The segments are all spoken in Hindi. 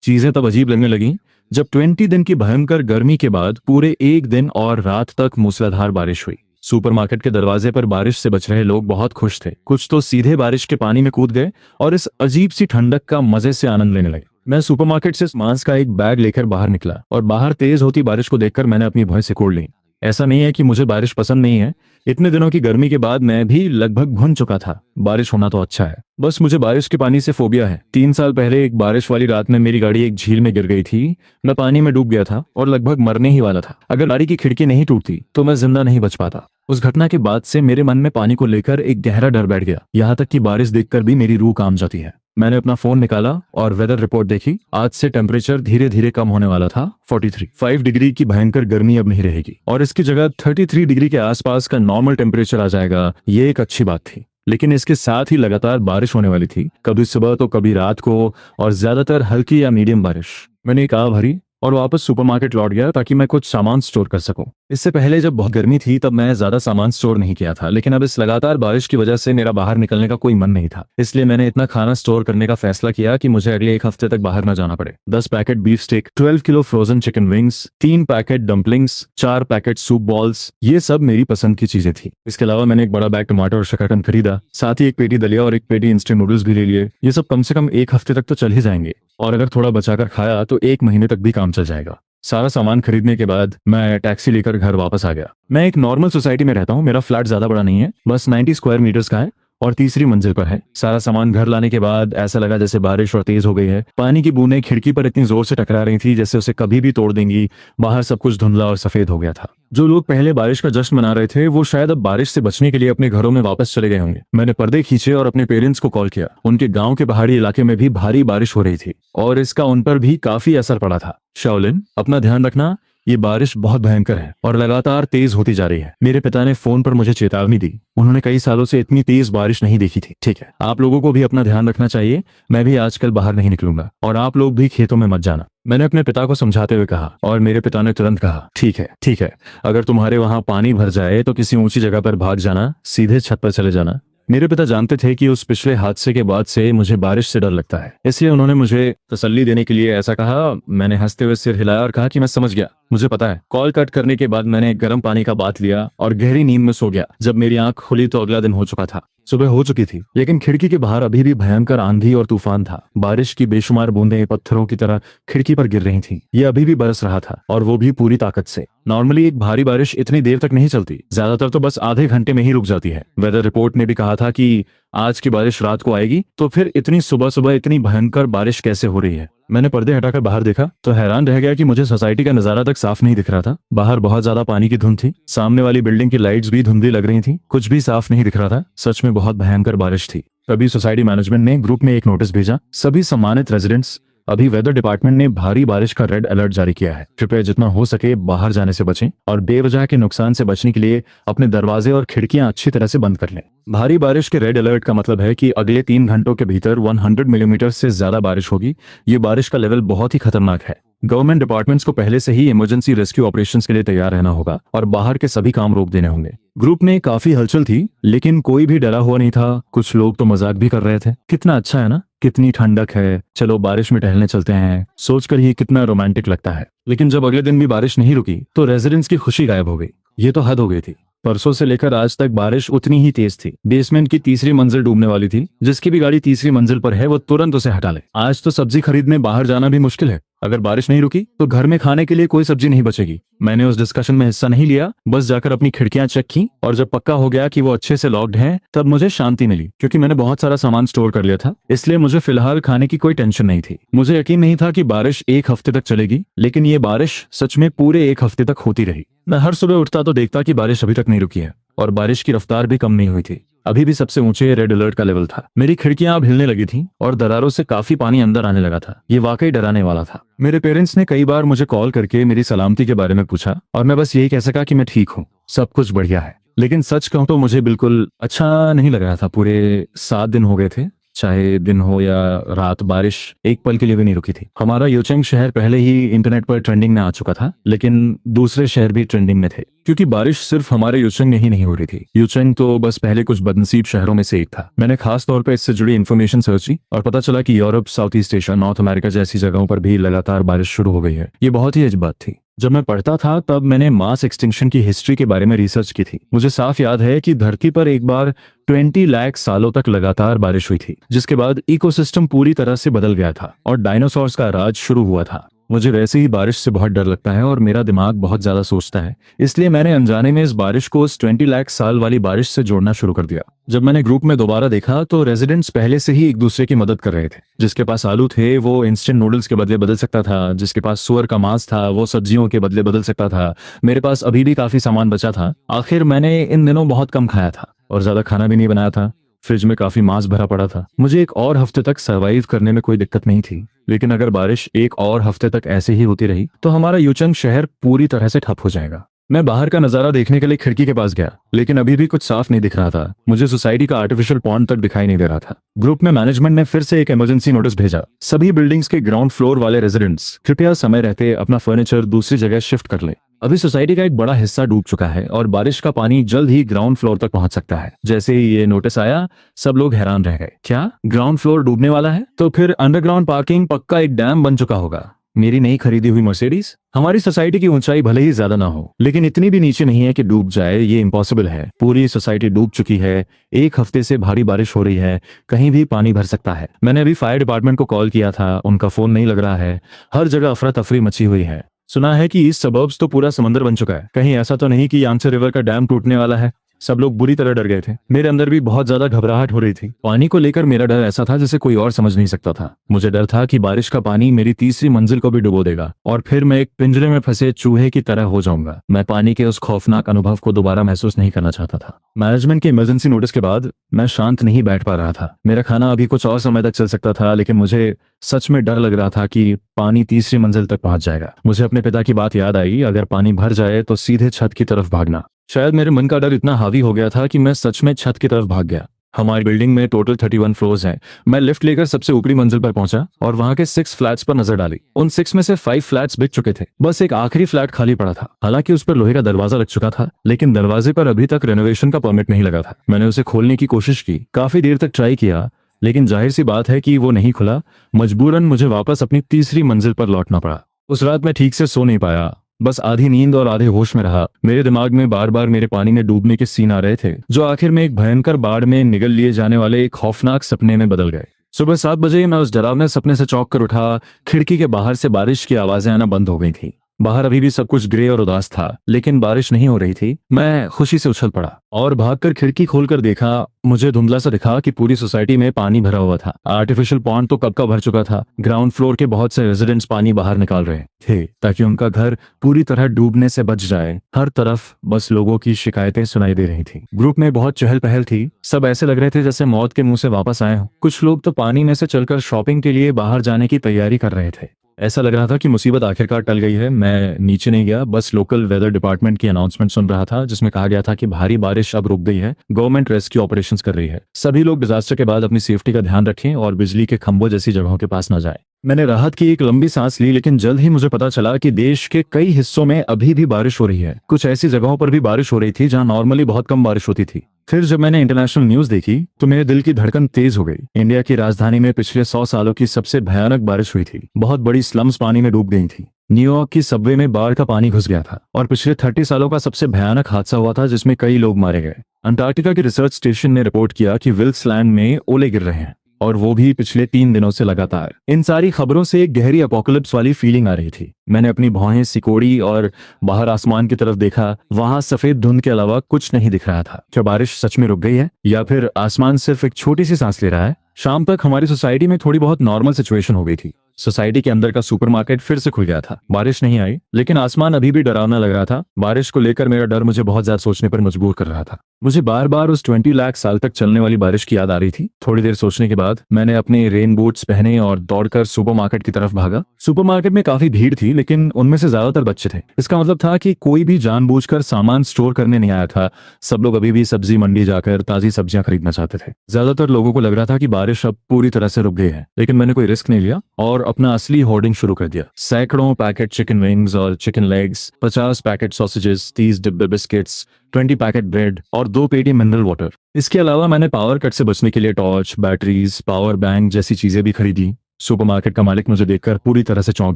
चीजें तब अजीब लगने लगी जब 20 दिन की भयंकर गर्मी के बाद पूरे एक दिन और रात तक मूसलाधार बारिश हुई। सुपरमार्केट के दरवाजे पर बारिश से बच रहे लोग बहुत खुश थे, कुछ तो सीधे बारिश के पानी में कूद गए और इस अजीब सी ठंडक का मजे से आनंद लेने लगे। मैं सुपरमार्केट से मांस का एक बैग लेकर बाहर निकला और बाहर तेज होती बारिश को देखकर मैंने अपनी भौं सिकोड़ ली। ऐसा नहीं है कि मुझे बारिश पसंद नहीं है, इतने दिनों की गर्मी के बाद मैं भी लगभग भुन चुका था। बारिश होना तो अच्छा है, बस मुझे बारिश के पानी से फोबिया है। 3 साल पहले एक बारिश वाली रात में मेरी गाड़ी एक झील में गिर गई थी। मैं पानी में डूब गया था और लगभग मरने ही वाला था। अगर गाड़ी की खिड़की नहीं टूटती तो मैं जिंदा नहीं बच पाता। उस घटना के बाद से मेरे मन में पानी को लेकर एक गहरा डर बैठ गया, यहाँ तक कि बारिश देखकर भी मेरी रूह कांप जाती है। मैंने अपना फोन निकाला और वेदर रिपोर्ट देखी। आज से टेम्परेचर धीरे धीरे कम होने वाला था। 5 डिग्री की भयंकर गर्मी अब नहीं रहेगी और इसकी जगह 33 डिग्री के आसपास का नॉर्मल टेम्परेचर आ जाएगा। ये एक अच्छी बात थी, लेकिन इसके साथ ही लगातार बारिश होने वाली थी, कभी सुबह तो कभी रात को, और ज्यादातर हल्की या मीडियम बारिश। मैंने एक आह भरी और वापस सुपरमार्केट लौट गया ताकि मैं कुछ सामान स्टोर कर सकूं। इससे पहले जब बहुत गर्मी थी तब मैं ज्यादा सामान स्टोर नहीं किया था, लेकिन अब इस लगातार बारिश की वजह से मेरा बाहर निकलने का कोई मन नहीं था। इसलिए मैंने इतना खाना स्टोर करने का फैसला किया कि मुझे अगले एक हफ्ते तक बाहर न जाना पड़े। 10 packet beef steak, 12 kilo frozen chicken wings, 3 packet dumplings, 4 packet soup balls, ये सब मेरी पसंद की चीजें थी। इसके अलावा मैंने एक बड़ा बैग टमाटर और शकरकंद खरीदा, साथ ही एक पेटी दलिया और एक पेटी इंस्टेंट नूडल्स भी ले लिए। ये सब कम से कम एक हफ्ते तक तो चल ही जाएंगे, और अगर थोड़ा बचाकर खाया तो 1 महीने तक भी काम चल जाएगा। सारा सामान खरीदने के बाद मैं टैक्सी लेकर घर वापस आ गया। मैं एक नॉर्मल सोसाइटी में रहता हूँ। मेरा फ्लैट ज्यादा बड़ा नहीं है, बस 90 स्क्वायर मीटर्स का है और तीसरी मंजिल पर है। सारा सामान घर लाने के बाद ऐसा लगा जैसे बारिश और तेज हो गई है। पानी की बूंदें खिड़की पर इतनी जोर से टकरा रही थी जैसे उसे कभी भी तोड़ देंगी। बाहर सब कुछ धुंधला और सफेद हो गया था। जो लोग पहले बारिश का जश्न मना रहे थे वो शायद अब बारिश से बचने के लिए अपने घरों में वापस चले गए होंगे। मैंने पर्दे खींचे और अपने पेरेंट्स को कॉल किया। उनके गांव के पहाड़ी इलाके में भी भारी बारिश हो रही थी और इसका उन पर भी काफी असर पड़ा था। शाओलिन, अपना ध्यान रखना, ये बारिश बहुत भयंकर है और लगातार तेज होती जा रही है। मेरे पिता ने फोन पर मुझे चेतावनी दी। उन्होंने कई सालों से इतनी तेज बारिश नहीं देखी थी। ठीक है, आप लोगों को भी अपना ध्यान रखना चाहिए। मैं भी आजकल बाहर नहीं निकलूंगा और आप लोग भी खेतों में मत जाना, मैंने अपने पिता को समझाते हुए कहा। और मेरे पिता ने तुरंत कहा, ठीक है ठीक है, अगर तुम्हारे वहां पानी भर जाए तो किसी ऊंची जगह पर भाग जाना, सीधे छत पर चले जाना। मेरे पिता जानते थे कि उस पिछले हादसे के बाद से मुझे बारिश से डर लगता है, इसलिए उन्होंने मुझे तसल्ली देने के लिए ऐसा कहा। मैंने हंसते हुए सिर हिलाया और कहा कि मैं समझ गया, मुझे पता है। कॉल कट करने के बाद मैंने गर्म पानी का बाथ लिया और गहरी नींद में सो गया। जब मेरी आंख खुली तो अगला दिन हो चुका था। सुबह हो चुकी थी, लेकिन खिड़की के बाहर अभी भी भयंकर आंधी और तूफान था। बारिश की बेशुमार बूंदें पत्थरों की तरह खिड़की पर गिर रही थीं। ये अभी भी बरस रहा था और वो भी पूरी ताकत से। नॉर्मली एक भारी बारिश इतनी देर तक नहीं चलती, ज्यादातर तो बस आधे घंटे में ही रुक जाती है। वेदर रिपोर्ट ने भी कहा था कि आज की बारिश रात को आएगी, तो फिर इतनी सुबह सुबह इतनी भयंकर बारिश कैसे हो रही है। मैंने पर्दे हटाकर बाहर देखा तो हैरान रह गया कि मुझे सोसाइटी का नजारा तक साफ नहीं दिख रहा था। बाहर बहुत ज्यादा पानी की धुंध थी, सामने वाली बिल्डिंग की लाइट्स भी धुंधली लग रही थी, कुछ भी साफ नहीं दिख रहा था। सच में बहुत भयंकर बारिश थी। तभी सोसाइटी मैनेजमेंट ने ग्रुप में एक नोटिस भेजा। सभी सम्मानित रेजिडेंट्स, अभी वेदर डिपार्टमेंट ने भारी बारिश का रेड अलर्ट जारी किया है। कृपया जितना हो सके बाहर जाने से बचें और बेवजह के नुकसान से बचने के लिए अपने दरवाजे और खिड़कियां अच्छी तरह से बंद कर लें। भारी बारिश के रेड अलर्ट का मतलब है कि अगले 3 घंटों के भीतर 100 मिलीमीटर से ज्यादा बारिश होगी। ये बारिश का लेवल बहुत ही खतरनाक है। गवर्नमेंट डिपार्टमेंट्स को पहले से ही इमरजेंसी रेस्क्यू ऑपरेशंस के लिए तैयार रहना होगा और बाहर के सभी काम रोक देने होंगे। ग्रुप में काफी हलचल थी, लेकिन कोई भी डरा हुआ नहीं था। कुछ लोग तो मजाक भी कर रहे थे। कितना अच्छा है ना, कितनी ठंडक है, चलो बारिश में टहलने चलते हैं। सोचकर ही कितना रोमांटिक लगता है। लेकिन जब अगले दिन भी बारिश नहीं रुकी तो रेजिडेंट्स की खुशी गायब हो गई। ये तो हद हो गई थी। परसों से लेकर आज तक बारिश उतनी ही तेज थी। बेसमेंट की तीसरी मंजिल डूबने वाली थी। जिसकी भी गाड़ी तीसरी मंजिल पर है वो तुरंत उसे हटा ले। आज तो सब्जी खरीदने बाहर जाना भी मुश्किल है। अगर बारिश नहीं रुकी तो घर में खाने के लिए कोई सब्जी नहीं बचेगी। मैंने उस डिस्कशन में हिस्सा नहीं लिया, बस जाकर अपनी खिड़कियां चेक की और जब पक्का हो गया कि वो अच्छे से लॉक्ड हैं, तब मुझे शांति मिली। क्योंकि मैंने बहुत सारा सामान स्टोर कर लिया था, इसलिए मुझे फिलहाल खाने की कोई टेंशन नहीं थी। मुझे यकीन नहीं था कि बारिश 1 हफ्ते तक चलेगी, लेकिन ये बारिश सच में पूरे 1 हफ्ते तक होती रही। मैं हर सुबह उठता तो देखता कि बारिश अभी तक नहीं रुकी है और बारिश की रफ्तार भी कम नहीं हुई थी। अभी भी सबसे ऊंचे रेड अलर्ट का लेवल था। मेरी खिड़कियां अब हिलने लगी थीं और दरारों से काफी पानी अंदर आने लगा था। ये वाकई डराने वाला था। मेरे पेरेंट्स ने कई बार मुझे कॉल करके मेरी सलामती के बारे में पूछा और मैं बस यही कह सका कि मैं ठीक हूँ, सब कुछ बढ़िया है। लेकिन सच कहूँ तो मुझे बिल्कुल अच्छा नहीं लग रहा था। पूरे 7 दिन हो गए थे, चाहे दिन हो या रात, बारिश एक पल के लिए भी नहीं रुकी थी। हमारा योचेंग शहर पहले ही इंटरनेट पर ट्रेंडिंग में आ चुका था, लेकिन दूसरे शहर भी ट्रेंडिंग में थे। क्योंकि बारिश सिर्फ हमारे यूचेंग में ही नहीं हो रही थी। यूचेंग तो बस पहले कुछ बदनसीब शहरों में से एक था। मैंने खास तौर पर इससे जुड़ी इन्फॉर्मेशन सर्च की और पता चला कि Europe, south east Asia, north America जैसी जगहों पर भी लगातार बारिश शुरू हो गई है। ये बहुत ही अजीब बात थी। जब मैं पढ़ता था तब मैंने मास एक्सटिंक्शन की हिस्ट्री के बारे में रिसर्च की थी। मुझे साफ याद है कि धरती पर एक बार 20 लाख सालों तक लगातार बारिश हुई थी, जिसके बाद इकोसिस्टम पूरी तरह से बदल गया था और डायनासोर्स का राज शुरू हुआ था। मुझे वैसे ही बारिश से बहुत डर लगता है और मेरा दिमाग बहुत ज्यादा सोचता है, इसलिए मैंने अनजाने में इस बारिश को उस 20 लाख साल वाली बारिश से जोड़ना शुरू कर दिया। जब मैंने ग्रुप में दोबारा देखा तो रेजिडेंट्स पहले से ही एक दूसरे की मदद कर रहे थे। जिसके पास आलू थे वो इंस्टेंट नूडल्स के बदले बदल सकता था, जिसके पास सुअर का मांस था वो सब्जियों के बदले बदल सकता था। मेरे पास अभी भी काफी सामान बचा था। आखिर मैंने इन दिनों बहुत कम खाया था और ज्यादा खाना भी नहीं बनाया था। फ्रिज में काफी मांस भरा पड़ा था। मुझे एक और हफ्ते तक सरवाइव करने में कोई दिक्कत नहीं थी, लेकिन अगर बारिश एक और हफ्ते तक ऐसे ही होती रही तो हमारा यूचंग शहर पूरी तरह से ठप हो जाएगा। मैं बाहर का नजारा देखने के लिए खिड़की के पास गया, लेकिन अभी भी कुछ साफ नहीं दिख रहा था। मुझे सोसाइटी का आर्टिफिशियल पॉन्ड तक दिखाई नहीं दे रहा था। ग्रुप में मैनेजमेंट ने फिर से एक इमरजेंसी नोटिस भेजा। सभी बिल्डिंग्स के ग्राउंड फ्लोर वाले रेजिडेंट्स कृपया समय रहते अपना फर्नीचर दूसरी जगह शिफ्ट कर लें। अभी सोसाइटी का एक बड़ा हिस्सा डूब चुका है और बारिश का पानी जल्द ही ग्राउंड फ्लोर तक पहुंच सकता है। जैसे ही ये नोटिस आया सब लोग हैरान रह गए। क्या ग्राउंड फ्लोर डूबने वाला है? तो फिर अंडरग्राउंड पार्किंग पक्का एक डैम बन चुका होगा। मेरी नई खरीदी हुई मर्सिडीज। हमारी सोसाइटी की ऊंचाई भले ही ज्यादा ना हो, लेकिन इतनी भी नीचे नहीं है कि डूब जाए। ये इम्पॉसिबल है। पूरी सोसाइटी डूब चुकी है। एक हफ्ते से भारी बारिश हो रही है, कहीं भी पानी भर सकता है। मैंने अभी फायर डिपार्टमेंट को कॉल किया था, उनका फोन नहीं लग रहा है। हर जगह अफरा तफरी मची हुई है। सुना है कि इस सबब्स तो पूरा समंदर बन चुका है। कहीं ऐसा तो नहीं कि यांगत्से रिवर का डैम टूटने वाला है? सब लोग बुरी तरह डर गए थे। मेरे अंदर भी बहुत ज्यादा घबराहट हो रही थी। पानी को लेकर मेरा डर ऐसा था जिसे कोई और समझ नहीं सकता था। मुझे डर था कि बारिश का पानी मेरी तीसरी मंजिल को भी डुबो देगा और फिर मैं एक पिंजरे में फंसे चूहे की तरह हो जाऊंगा। मैं पानी के उस खौफनाक अनुभव को दोबारा महसूस नहीं करना चाहता था। मैनेजमेंट के इमरजेंसी नोटिस के बाद मैं शांत नहीं बैठ पा रहा था। मेरा खाना अभी कुछ और समय तक चल सकता था, लेकिन मुझे सच में डर लग रहा था कि पानी तीसरी मंजिल तक पहुंच जाएगा। मुझे अपने पिता की बात याद आई, अगर पानी भर जाए तो सीधे छत की तरफ भागना। शायद मेरे मन का डर इतना हावी हो गया था कि मैं सच में छत की तरफ भाग गया। हमारी बिल्डिंग में टोटल 31 फ्लोर्स हैं। मैं लिफ्ट लेकर सबसे ऊपरी मंजिल पर पहुंचा और वहां के 6 फ्लैट्स पर नजर डाली। उन 6 में से 5 फ्लैट्स बिक चुके थे। बस एक आखिरी फ्लैट खाली पड़ा था। हालांकि उस पर लोहे का दरवाजा लग चुका था, लेकिन दरवाजे पर अभी तक रेनोवेशन का परमिट नहीं लगा था। मैंने उसे खोलने की कोशिश की, काफी देर तक ट्राई किया, लेकिन जाहिर सी बात है कि वो नहीं खुला। मजबूरन मुझे वापस अपनी तीसरी मंजिल पर लौटना पड़ा। उस रात मैं ठीक से सो नहीं पाया, बस आधी नींद और आधे होश में रहा। मेरे दिमाग में बार बार मेरे पानी में डूबने के सीन आ रहे थे, जो आखिर में एक भयंकर बाढ़ में निगल लिए जाने वाले एक खौफनाक सपने में बदल गए। सुबह 7 बजे मैं उस डरावने सपने से चौंक कर उठा। खिड़की के बाहर से बारिश की आवाजें आना बंद हो गई थी। बाहर अभी भी सब कुछ ग्रे और उदास था, लेकिन बारिश नहीं हो रही थी। मैं खुशी से उछल पड़ा और भागकर खिड़की खोलकर देखा। मुझे धुंधला सा दिखा कि पूरी सोसाइटी में पानी भरा हुआ था। आर्टिफिशियल पॉन्ड तो कब का भर चुका था। ग्राउंड फ्लोर के बहुत से रेजिडेंट्स पानी बाहर निकाल रहे थे ताकि उनका घर पूरी तरह डूबने से बच जाए। हर तरफ बस लोगों की शिकायतें सुनाई दे रही थी। ग्रुप में बहुत चहल पहल थी। सब ऐसे लग रहे थे जैसे मौत के मुंह से वापस आए हों। कुछ लोग तो पानी में से चलकर शॉपिंग के लिए बाहर जाने की तैयारी कर रहे थे। ऐसा लग रहा था कि मुसीबत आखिरकार टल गई है। मैं नीचे नहीं गया, बस लोकल वेदर डिपार्टमेंट की अनाउंसमेंट सुन रहा था, जिसमें कहा गया था कि भारी बारिश अब रुक गई है। गवर्नमेंट रेस्क्यू ऑपरेशंस कर रही है। सभी लोग डिजास्टर के बाद अपनी सेफ्टी का ध्यान रखें और बिजली के खंभों जैसी जगहों के पास न जाएं। मैंने राहत की एक लंबी सांस ली, लेकिन जल्द ही मुझे पता चला कि देश के कई हिस्सों में अभी भी बारिश हो रही है। कुछ ऐसी जगहों पर भी बारिश हो रही थी जहां नॉर्मली बहुत कम बारिश होती थी। फिर जब मैंने इंटरनेशनल न्यूज देखी तो मेरे दिल की धड़कन तेज हो गई। इंडिया की राजधानी में पिछले 100 सालों की सबसे भयानक बारिश हुई थी। बहुत बड़ी स्लम्स पानी में डूब गई थी। न्यूयॉर्क की सबवे में बाढ़ का पानी घुस गया था और पिछले 30 सालों का सबसे भयानक हादसा हुआ था जिसमें कई लोग मारे गए। अंटार्कटिका के रिसर्च स्टेशन ने रिपोर्ट किया कि विल्सलैंड में ओले गिर रहे हैं, और वो भी पिछले 3 दिनों से लगातार। इन सारी खबरों से एक गहरी अपोकलिप्स वाली फीलिंग आ रही थी। मैंने अपनी भौहें सिकोड़ी और बाहर आसमान की तरफ देखा। वहां सफेद धुंध के अलावा कुछ नहीं दिख रहा था। क्या बारिश सच में रुक गई है या फिर आसमान सिर्फ एक छोटी सी सांस ले रहा है? शाम तक हमारी सोसाइटी में थोड़ी बहुत नॉर्मल सिचुएशन हो गई थी। सोसाइटी के अंदर का सुपरमार्केट फिर से खुल गया था। बारिश नहीं आई, लेकिन आसमान अभी भी डरावना लग रहा था। बारिश को लेकर मेरा डर मुझे बहुत ज्यादा सोचने पर मजबूर कर रहा था। मुझे बार बार उस 20 लाख साल तक चलने वाली बारिश की याद आ रही थी। थोड़ी देर सोचने के बाद मैंने अपने रेन बूट्स पहने और दौड़कर सुपरमार्केट की तरफ भागा। सुपरमार्केट में काफी भीड़ थी, लेकिन उनमें से ज्यादातर बच्चे थे। इसका मतलब था कि कोई भी जानबूझकर सामान स्टोर करने नहीं आया था। सब लोग अभी भी सब्जी मंडी जाकर ताजी सब्जियां खरीदना चाहते थे। ज्यादातर लोगों को लग रहा था कि बारिश अब पूरी तरह से रुक गई है, लेकिन मैंने कोई रिस्क नहीं लिया और अपना असली होर्डिंग शुरू कर दिया। सैकड़ों पैकेट चिकन विंग्स और चिकन लेग्स, 50 पैकेट सॉसेजेस, 30 डिब्बे बिस्किट्स, 20 पैकेट ब्रेड और 2 पेटी मिनरल वाटर। इसके अलावा मैंने पावर कट से बचने के लिए टॉर्च, बैटरीज, पावर बैंक जैसी चीजें भी खरीदी। सुपरमार्केट का मालिक मुझे देखकर पूरी तरह से चौंक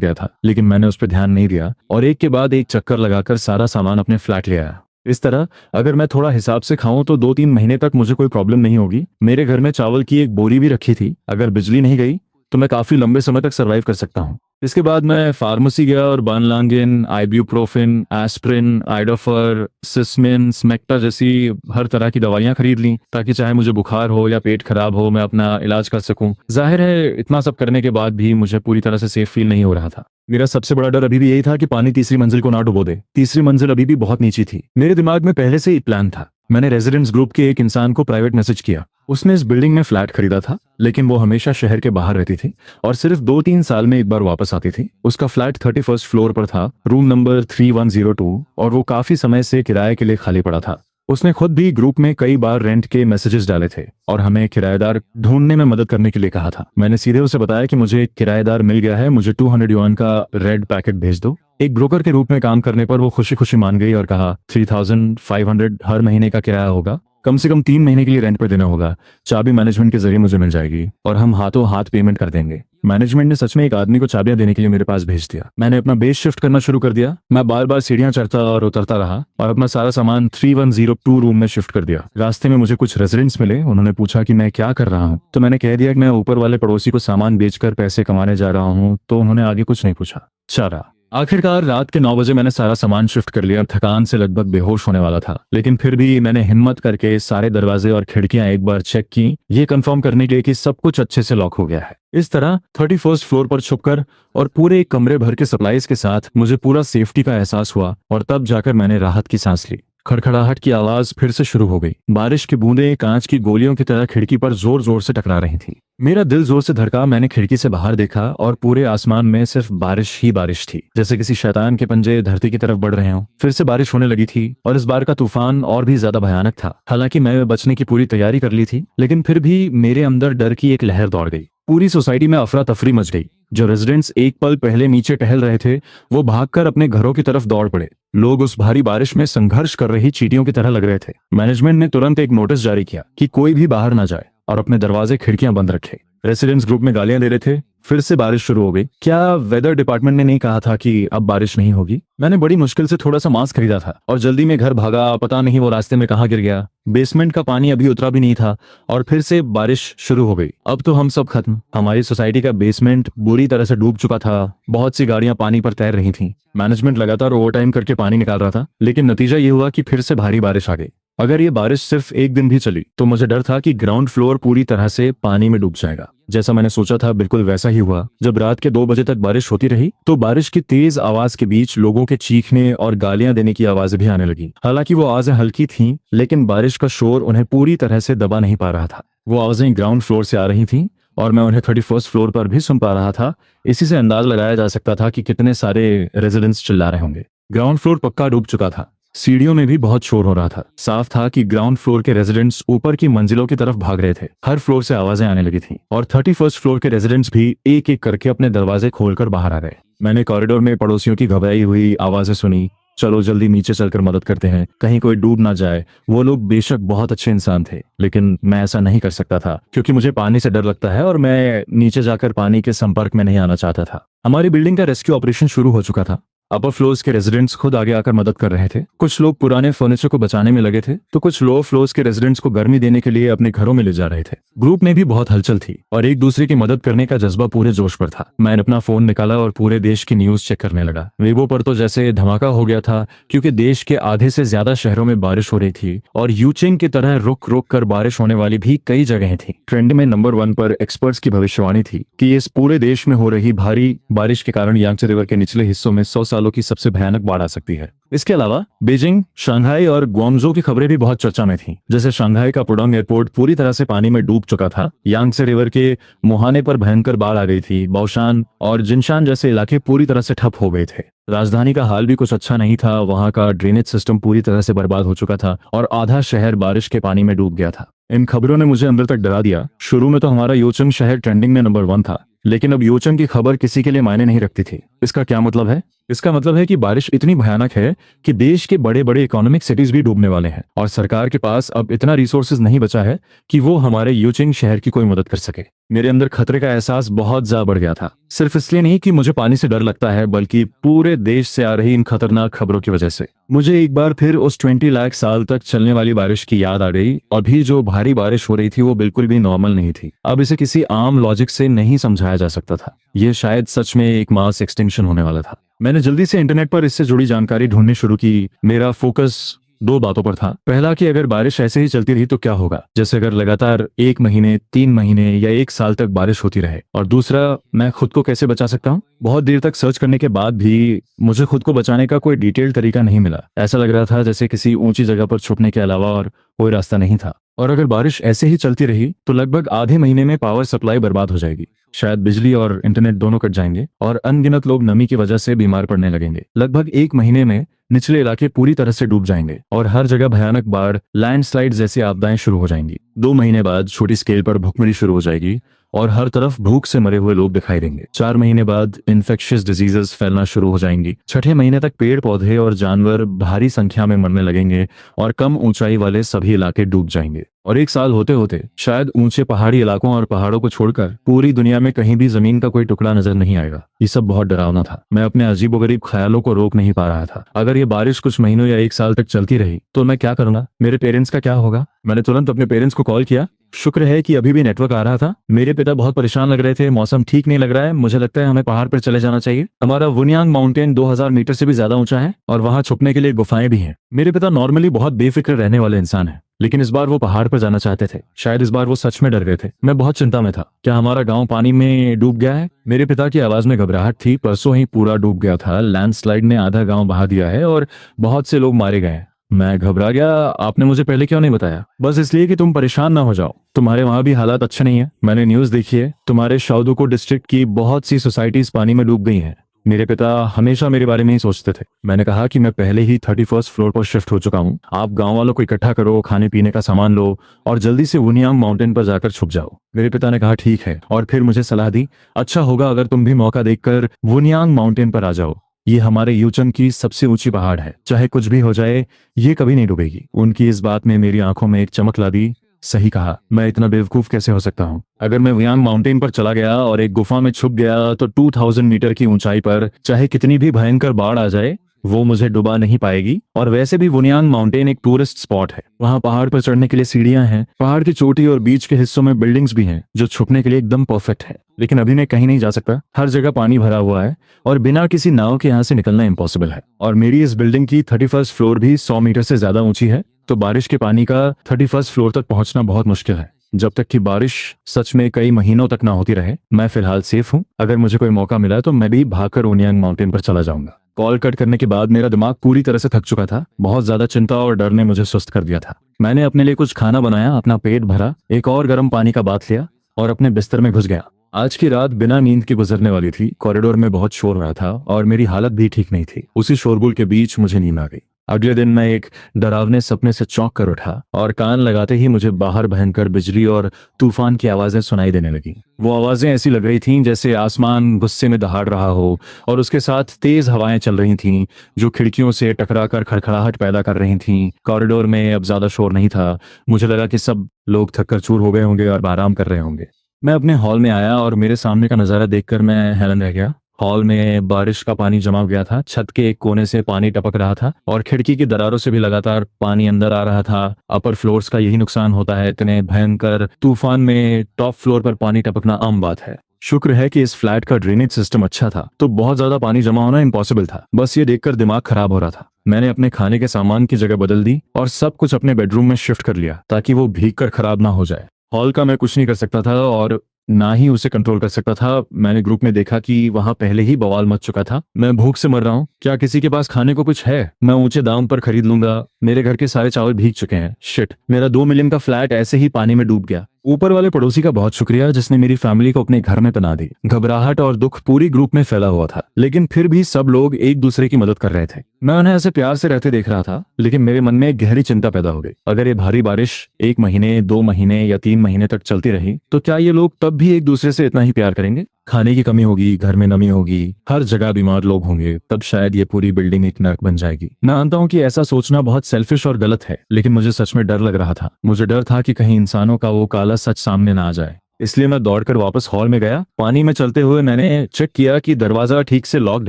गया था, लेकिन मैंने उस पर ध्यान नहीं दिया और एक के बाद एक चक्कर लगाकर सारा सामान अपने फ्लैट ले आया। इस तरह अगर मैं थोड़ा हिसाब से खाऊं तो 2-3 महीने तक मुझे कोई प्रॉब्लम नहीं होगी। मेरे घर में चावल की एक बोरी भी रखी थी। अगर बिजली नहीं गई तो मैं काफी लंबे समय तक सरवाइव कर सकता हूँ। इसके बाद मैं फार्मेसी गया और बानलांगिन, आइब्यूप्रोफिन, एस्प्रिन, आइडोफर, सिस्मिन, स्मेक्टा जैसी हर तरह की दवाइयां खरीद ली, ताकि चाहे मुझे बुखार हो या पेट खराब हो मैं अपना इलाज कर सकूं। जाहिर है इतना सब करने के बाद भी मुझे पूरी तरह से सेफ फील नहीं हो रहा था। मेरा सबसे बड़ा डर अभी भी यही था कि पानी तीसरी मंजिल को ना डुबो दे। तीसरी मंजिल अभी भी बहुत नीची थी। मेरे दिमाग में पहले से ही प्लान था। मैंने रेजिडेंट्स ग्रुप के एक इंसान को प्राइवेट मैसेज किया। उसने इस बिल्डिंग में फ्लैट खरीदा था, लेकिन वो हमेशा शहर के बाहर रहती थी और सिर्फ 2-3 साल में एक बार वापस आती थी। उसका फ्लैट 31st फ्लोर पर था, रूम नंबर 3102, और वो काफी समय से किराए के लिए खाली पड़ा था। उसने खुद भी ग्रुप में कई बार रेंट के मैसेजेस डाले थे और हमें किराएदार ढूंढने में मदद करने के लिए कहा था। मैंने सीधे उसे बताया कि मुझे एक किराएदार मिल गया है, मुझे 200 युआन का रेड पैकेट भेज दो। एक ब्रोकर के रूप में काम करने पर वो खुशी खुशी मान गई और कहा 3500 हर महीने का किराया होगा, कम से कम 3 महीने के लिए रेंट पर देना होगा। चाबी मैनेजमेंट के जरिए मुझे मिल जाएगी और हम हाथों हाथ पेमेंट कर देंगे। मैनेजमेंट ने सच में एक आदमी को चाबियां देने के लिए मेरे पास भेज दिया। मैंने अपना बेस शिफ्ट करना शुरू कर दिया। मैं बार बार सीढ़ियां चढ़ता और उतरता रहा और अपना सारा सामान 3102 रूम में शिफ्ट कर दिया। रास्ते में मुझे कुछ रेजिडेंट्स मिले। उन्होंने पूछा कि मैं क्या कर रहा हूँ, तो मैंने कह दिया कि मैं ऊपर वाले पड़ोसी को सामान बेचकर पैसे कमाने जा रहा हूँ। तो उन्होंने आगे कुछ नहीं पूछा। चला। आखिरकार रात के 9 बजे मैंने सारा सामान शिफ्ट कर लिया। थकान से लगभग बेहोश होने वाला था, लेकिन फिर भी मैंने हिम्मत करके सारे दरवाजे और खिड़कियां एक बार चेक की, ये कंफर्म करने के लिए कि सब कुछ अच्छे से लॉक हो गया है। इस तरह 31st फ्लोर पर छुपकर और पूरे एक कमरे भर के सप्लाईज के साथ मुझे पूरा सेफ्टी का एहसास हुआ और तब जाकर मैंने राहत की सांस ली। खड़खड़ाहट की आवाज फिर से शुरू हो गई। बारिश की बूंदें कांच की गोलियों की तरह खिड़की पर जोर जोर से टकरा रही थी। मेरा दिल जोर से धड़का। मैंने खिड़की से बाहर देखा और पूरे आसमान में सिर्फ बारिश ही बारिश थी, जैसे किसी शैतान के पंजे धरती की तरफ बढ़ रहे हों। फिर से बारिश होने लगी थी और इस बार का तूफान और भी ज्यादा भयानक था। हालांकि मैं बचने की पूरी तैयारी कर ली थी, लेकिन फिर भी मेरे अंदर डर की एक लहर दौड़ गई। पूरी सोसाइटी में अफरा तफरी मच गई। जो रेजिडेंट्स एक पल पहले नीचे टहल रहे थे वो भागकर अपने घरों की तरफ दौड़ पड़े। लोग उस भारी बारिश में संघर्ष कर रही चींटियों की तरह लग रहे थे। मैनेजमेंट ने तुरंत एक नोटिस जारी किया कि कोई भी बाहर ना जाए और अपने दरवाजे खिड़कियां बंद रखे। रेसिडेंट्स ग्रुप में गालियां दे रहे थे। फिर से बारिश शुरू हो गई। क्या वेदर डिपार्टमेंट ने नहीं कहा था कि अब बारिश नहीं होगी? मैंने बड़ी मुश्किल से थोड़ा सा मास्क खरीदा था और जल्दी में घर भागा। पता नहीं वो रास्ते में कहाँ गिर गया। बेसमेंट का पानी अभी उतरा भी नहीं था और फिर से बारिश शुरू हो गई। अब तो हम सब खत्म। हमारी सोसाइटी का बेसमेंट बुरी तरह से डूब चुका था। बहुत सी गाड़ियां पानी पर तैर रही थीं। मैनेजमेंट लगातार ओवरटाइम करके पानी निकाल रहा था, लेकिन नतीजा ये हुआ कि फिर से भारी बारिश आ गई। अगर ये बारिश सिर्फ एक दिन भी चली तो मुझे डर था कि ग्राउंड फ्लोर पूरी तरह से पानी में डूब जाएगा। जैसा मैंने सोचा था बिल्कुल वैसा ही हुआ। जब रात के 2 बजे तक बारिश होती रही तो बारिश की तेज आवाज के बीच लोगों के चीखने और गालियां देने की आवाजें भी आने लगी। हालांकि वो आवाजें हल्की थीं, लेकिन बारिश का शोर उन्हें पूरी तरह से दबा नहीं पा रहा था। वो आवाजें ग्राउंड फ्लोर से आ रही थीं और मैं उन्हें 31st फ्लोर पर भी सुन पा रहा था। इसी से अंदाज लगाया जा सकता था कि कितने सारे रेजिडेंट्स चिल्ला रहे होंगे। ग्राउंड फ्लोर पक्का डूब चुका था। सीढ़ियों में भी बहुत शोर हो रहा था। साफ था कि ग्राउंड फ्लोर के रेजिडेंट्स ऊपर की मंजिलों की तरफ भाग रहे थे। हर फ्लोर से आवाजें आने लगी थीं और 31st फ्लोर के रेजिडेंट्स भी एक एक करके अपने दरवाजे खोलकर बाहर आ गए। मैंने कॉरिडोर में पड़ोसियों की घबराई हुई आवाजें सुनी। चलो जल्दी नीचे चलकर मदद करते हैं, कहीं कोई डूब ना जाए। वो लोग बेशक बहुत अच्छे इंसान थे, लेकिन मैं ऐसा नहीं कर सकता था क्योंकि मुझे पानी से डर लगता है और मैं नीचे जाकर पानी के संपर्क में नहीं आना चाहता था। हमारी बिल्डिंग का रेस्क्यू ऑपरेशन शुरू हो चुका था। अपर फ्लोर्स के रेजिडेंट्स खुद आगे आकर मदद कर रहे थे। कुछ लोग पुराने फर्नीचर को बचाने में लगे थे तो कुछ लोअर फ्लोर्स के रेजिडेंट्स को गर्मी देने के लिए अपने घरों में ले जा रहे थे। ग्रुप में भी बहुत हलचल थी और एक दूसरे की मदद करने का जज्बा पूरे जोश पर था। मैंने अपना फोन निकाला और पूरे देश की न्यूज चेक करने लगा। वेबो पर तो जैसे धमाका हो गया था क्योंकि देश के आधे से ज्यादा शहरों में बारिश हो रही थी और यूचेंग की तरह रुक रुक कर बारिश होने वाली भी कई जगहें थी। ट्रेंड में नंबर 1 पर एक्सपर्ट्स की भविष्यवाणी थी कि इस पूरे देश में हो रही भारी बारिश के कारण यांगत्से रिवर के निचले हिस्सों में 100 साल सालों की सबसे भयानक बाढ़ आ सकती है। इसके अलावा बीजिंग, शंघाई और ग्वांगझो की खबरें भी बहुत चर्चा में थीं। जैसे शंघाई का पुडोंग एयरपोर्ट पूरी तरह से पानी में डूब चुका था, यांगसे रिवर के मुहाने पर भयंकर बाढ़ आ गई थी, बाओशान और जिनशान जैसे इलाके पूरी तरह से ठप हो गए थे। राजधानी का हाल भी कुछ अच्छा नहीं था, वहां का ड्रेनेज सिस्टम पूरी तरह से बर्बाद हो चुका था और आधा शहर बारिश के पानी में डूब गया था। इन खबरों ने मुझे अंदर तक डरा दिया। शुरू में तो हमारा योचंग शहर ट्रेंडिंग में नंबर 1 था, लेकिन अब योचंग की खबर किसी के लिए मायने नहीं रखती थी। इसका क्या मतलब है? इसका मतलब है कि बारिश इतनी भयानक है कि देश के बड़े बड़े इकोनॉमिक सिटीज भी डूबने वाले हैं और सरकार के पास अब इतना रिसोर्सेज नहीं बचा है कि वो हमारे यूचिंग शहर की कोई मदद कर सके। मेरे अंदर खतरे का एहसास बहुत ज्यादा बढ़ गया था, सिर्फ इसलिए नहीं कि मुझे पानी से डर लगता है, बल्कि पूरे देश से आ रही इन खतरनाक खबरों की वजह से। मुझे एक बार फिर उस 20 लाख साल तक चलने वाली बारिश की याद आ गई। अभी जो भारी बारिश हो रही थी वो बिल्कुल भी नॉर्मल नहीं थी। अब इसे किसी आम लॉजिक से नहीं समझाया जा सकता था। यह शायद सच में एक मास एक्सटिंक्शन होने वाला था। मैंने जल्दी से इंटरनेट पर इससे जुड़ी जानकारी ढूंढनी शुरू की। मेरा फोकस 2 बातों पर था। पहला कि अगर बारिश ऐसे ही चलती रही तो क्या होगा, जैसे अगर लगातार 1 महीने, 3 महीने या 1 साल तक बारिश होती रहे। और दूसरा, मैं खुद को कैसे बचा सकता हूँ। बहुत देर तक सर्च करने के बाद भी मुझे खुद को बचाने का कोई डिटेल्ड तरीका नहीं मिला। ऐसा लग रहा था जैसे किसी ऊंची जगह पर छुपने के अलावा और कोई रास्ता नहीं था। और अगर बारिश ऐसे ही चलती रही तो लगभग आधे महीने में पावर सप्लाई बर्बाद हो जाएगी। शायद बिजली और इंटरनेट दोनों कट जाएंगे और अनगिनत लोग नमी की वजह से बीमार पड़ने लगेंगे। लगभग 1 महीने में निचले इलाके पूरी तरह से डूब जाएंगे और हर जगह भयानक बाढ़, लैंडस्लाइड जैसी आपदाएं शुरू हो जाएंगी। 2 महीने बाद छोटी स्केल पर भुखमरी शुरू हो जाएगी और हर तरफ भूख से मरे हुए लोग दिखाई देंगे। 4 महीने बाद इन्फेक्शियस डिजीजेस फैलना शुरू हो जाएंगी। 6ठे महीने तक पेड़ पौधे और जानवर भारी संख्या में मरने लगेंगे और कम ऊंचाई वाले सभी इलाके डूब जाएंगे। और 1 साल होते होते शायद ऊंचे पहाड़ी इलाकों और पहाड़ों को छोड़कर पूरी दुनिया में कहीं भी जमीन का कोई टुकड़ा नजर नहीं आएगा। ये सब बहुत डरावना था। मैं अपने अजीबोगरीब ख्यालों को रोक नहीं पा रहा था। अगर ये बारिश कुछ महीनों या 1 साल तक चलती रही तो मैं क्या करूंगा? मेरे पेरेंट्स का क्या होगा? मैंने तुरंत अपने पेरेंट्स को कॉल किया। शुक्र है कि अभी भी नेटवर्क आ रहा था। मेरे पिता बहुत परेशान लग रहे थे। मौसम ठीक नहीं लग रहा है, मुझे लगता है हमें पहाड़ पर चले जाना चाहिए। हमारा वुनियांग माउंटेन 2000 मीटर से भी ज्यादा ऊंचा है और वहां छुपने के लिए गुफाएं भी हैं। मेरे पिता नॉर्मली बहुत बेफिक्र रहने वाले इंसान हैं, लेकिन इस बार वो पहाड़ पर जाना चाहते थे। शायद इस बार वो सच में डर गए थे। मैं बहुत चिंता में था। क्या हमारा गांव पानी में डूब गया है? मेरे पिता की आवाज में घबराहट थी। परसों ही पूरा डूब गया था। लैंडस्लाइड ने आधा गांव बहा दिया है और बहुत से लोग मारे गए हैं। मैं घबरा गया। आपने मुझे पहले क्यों नहीं बताया? बस इसलिए कि तुम परेशान ना हो जाओ। तुम्हारे वहां भी हालात अच्छे नहीं है। मैंने न्यूज देखी है, तुम्हारे शाओदुको डिस्ट्रिक्ट की बहुत सी सोसाइटीज पानी में डूब गई हैं। मेरे पिता हमेशा मेरे बारे में ही सोचते थे। मैंने कहा कि मैं पहले ही 31st फ्लोर पर शिफ्ट हो चुका हूँ। आप गांव वालों को इकट्ठा करो, खाने पीने का सामान लो और जल्दी से वुनियांग माउंटेन पर जाकर छुप जाओ। मेरे पिता ने कहा ठीक है, और फिर मुझे सलाह दी, अच्छा होगा अगर तुम भी मौका देखकर वुनियांग माउंटेन पर आ जाओ। ये हमारे यूचंग की सबसे ऊंची पहाड़ है। चाहे कुछ भी हो जाए ये कभी नहीं डूबेगी। उनकी इस बात में मेरी आंखों में एक चमक ला दी। सही कहा, मैं इतना बेवकूफ कैसे हो सकता हूँ? अगर मैं वुयांग माउंटेन पर चला गया और एक गुफा में छुप गया तो 2000 मीटर की ऊंचाई पर चाहे कितनी भी भयंकर बाढ़ आ जाए वो मुझे डुबा नहीं पाएगी। और वैसे भी वुनियांग माउंटेन एक टूरिस्ट स्पॉट है। वहाँ पहाड़ पर चढ़ने के लिए सीढ़ियां हैं। पहाड़ की चोटी और बीच के हिस्सों में बिल्डिंग्स भी हैं जो छुपने के लिए एकदम परफेक्ट है। लेकिन अभी मैं कहीं नहीं जा सकता। हर जगह पानी भरा हुआ है और बिना किसी नाव के यहाँ से निकलना इम्पॉसिबल है। और मेरी इस बिल्डिंग की 31st फ्लोर भी 100 मीटर से ज्यादा ऊंची है, तो बारिश के पानी का 31st फ्लोर तक पहुंचना बहुत मुश्किल है। जब तक कि बारिश सच में कई महीनों तक ना होती रहे, मैं फिलहाल सेफ हूँ। अगर मुझे कोई मौका मिला तो मैं भी भागकर वुनियांग माउंटेन पर चला जाऊंगा। कॉल कट करने के बाद मेरा दिमाग पूरी तरह से थक चुका था। बहुत ज्यादा चिंता और डर ने मुझे सुस्त कर दिया था। मैंने अपने लिए कुछ खाना बनाया, अपना पेट भरा, एक और गर्म पानी का बाथ लिया और अपने बिस्तर में घुस गया। आज की रात बिना नींद के गुजरने वाली थी। कॉरिडोर में बहुत शोर हो रहा था और मेरी हालत भी ठीक नहीं थी। उसी शोरगुल के बीच मुझे नींद आ गई। अगले दिन मैं एक डरावने सपने से चौंक कर उठा और कान लगाते ही मुझे बाहर भयंकर बिजली और तूफान की आवाजें सुनाई देने लगी। वो आवाजें ऐसी लग रही थीं जैसे आसमान गुस्से में दहाड़ रहा हो, और उसके साथ तेज हवाएं चल रही थीं जो खिड़कियों से टकराकर खड़खड़ाहट पैदा कर रही थीं। कॉरिडोर में अब ज्यादा शोर नहीं था। मुझे लगा कि सब लोग थककर चूर हो गए होंगे और आराम कर रहे होंगे। मैं अपने हॉल में आया और मेरे सामने का नजारा देखकर मैं हैरान रह गया। हॉल में बारिश का पानी जमा हो गया था। छत के एक कोने से पानी टपक रहा था और खिड़की की दरारों से भी लगातार पानी अंदर आ रहा था। अपर फ्लोर्स का यही नुकसान होता है। इतने भयंकर तूफान में टॉप फ्लोर पर पानी टपकना आम बात है। शुक्र है कि इस फ्लैट का ड्रेनेज सिस्टम अच्छा था, तो बहुत ज्यादा पानी जमा होना इम्पॉसिबल था। बस ये देखकर दिमाग खराब हो रहा था। मैंने अपने खाने के सामान की जगह बदल दी और सब कुछ अपने बेडरूम में शिफ्ट कर लिया ताकि वो भीग कर खराब ना हो जाए। हॉल का मैं कुछ नहीं कर सकता था और ना ही उसे कंट्रोल कर सकता था। मैंने ग्रुप में देखा कि वहां पहले ही बवाल मच चुका था। मैं भूख से मर रहा हूँ, क्या किसी के पास खाने को कुछ है? मैं ऊंचे दाम पर खरीद लूंगा, मेरे घर के सारे चावल भीग चुके हैं। शिट, मेरा 2 मिलियन का फ्लैट ऐसे ही पानी में डूब गया। ऊपर वाले पड़ोसी का बहुत शुक्रिया जिसने मेरी फैमिली को अपने घर में पना दी। घबराहट और दुख पूरी ग्रुप में फैला हुआ था, लेकिन फिर भी सब लोग एक दूसरे की मदद कर रहे थे। मैं उन्हें ऐसे प्यार से रहते देख रहा था, लेकिन मेरे मन में एक गहरी चिंता पैदा हो गई। अगर ये भारी बारिश 1 महीने, 2 महीने या 3 महीने तक चलती रही तो क्या ये लोग तब भी एक दूसरे से इतना ही प्यार करेंगे? खाने की कमी होगी, घर में नमी होगी, हर जगह बीमार लोग होंगे, तब शायद ये पूरी बिल्डिंग एक नर्क बन जाएगी। मैं मानता हूँ कि ऐसा सोचना बहुत सेल्फिश और गलत है, लेकिन मुझे सच में डर लग रहा था। मुझे डर था कि कहीं इंसानों का वो काला सच सामने ना आ जाए। इसलिए मैं दौड़कर वापस हॉल में गया। पानी में चलते हुए मैंने चेक किया कि दरवाजा ठीक से लॉक्ड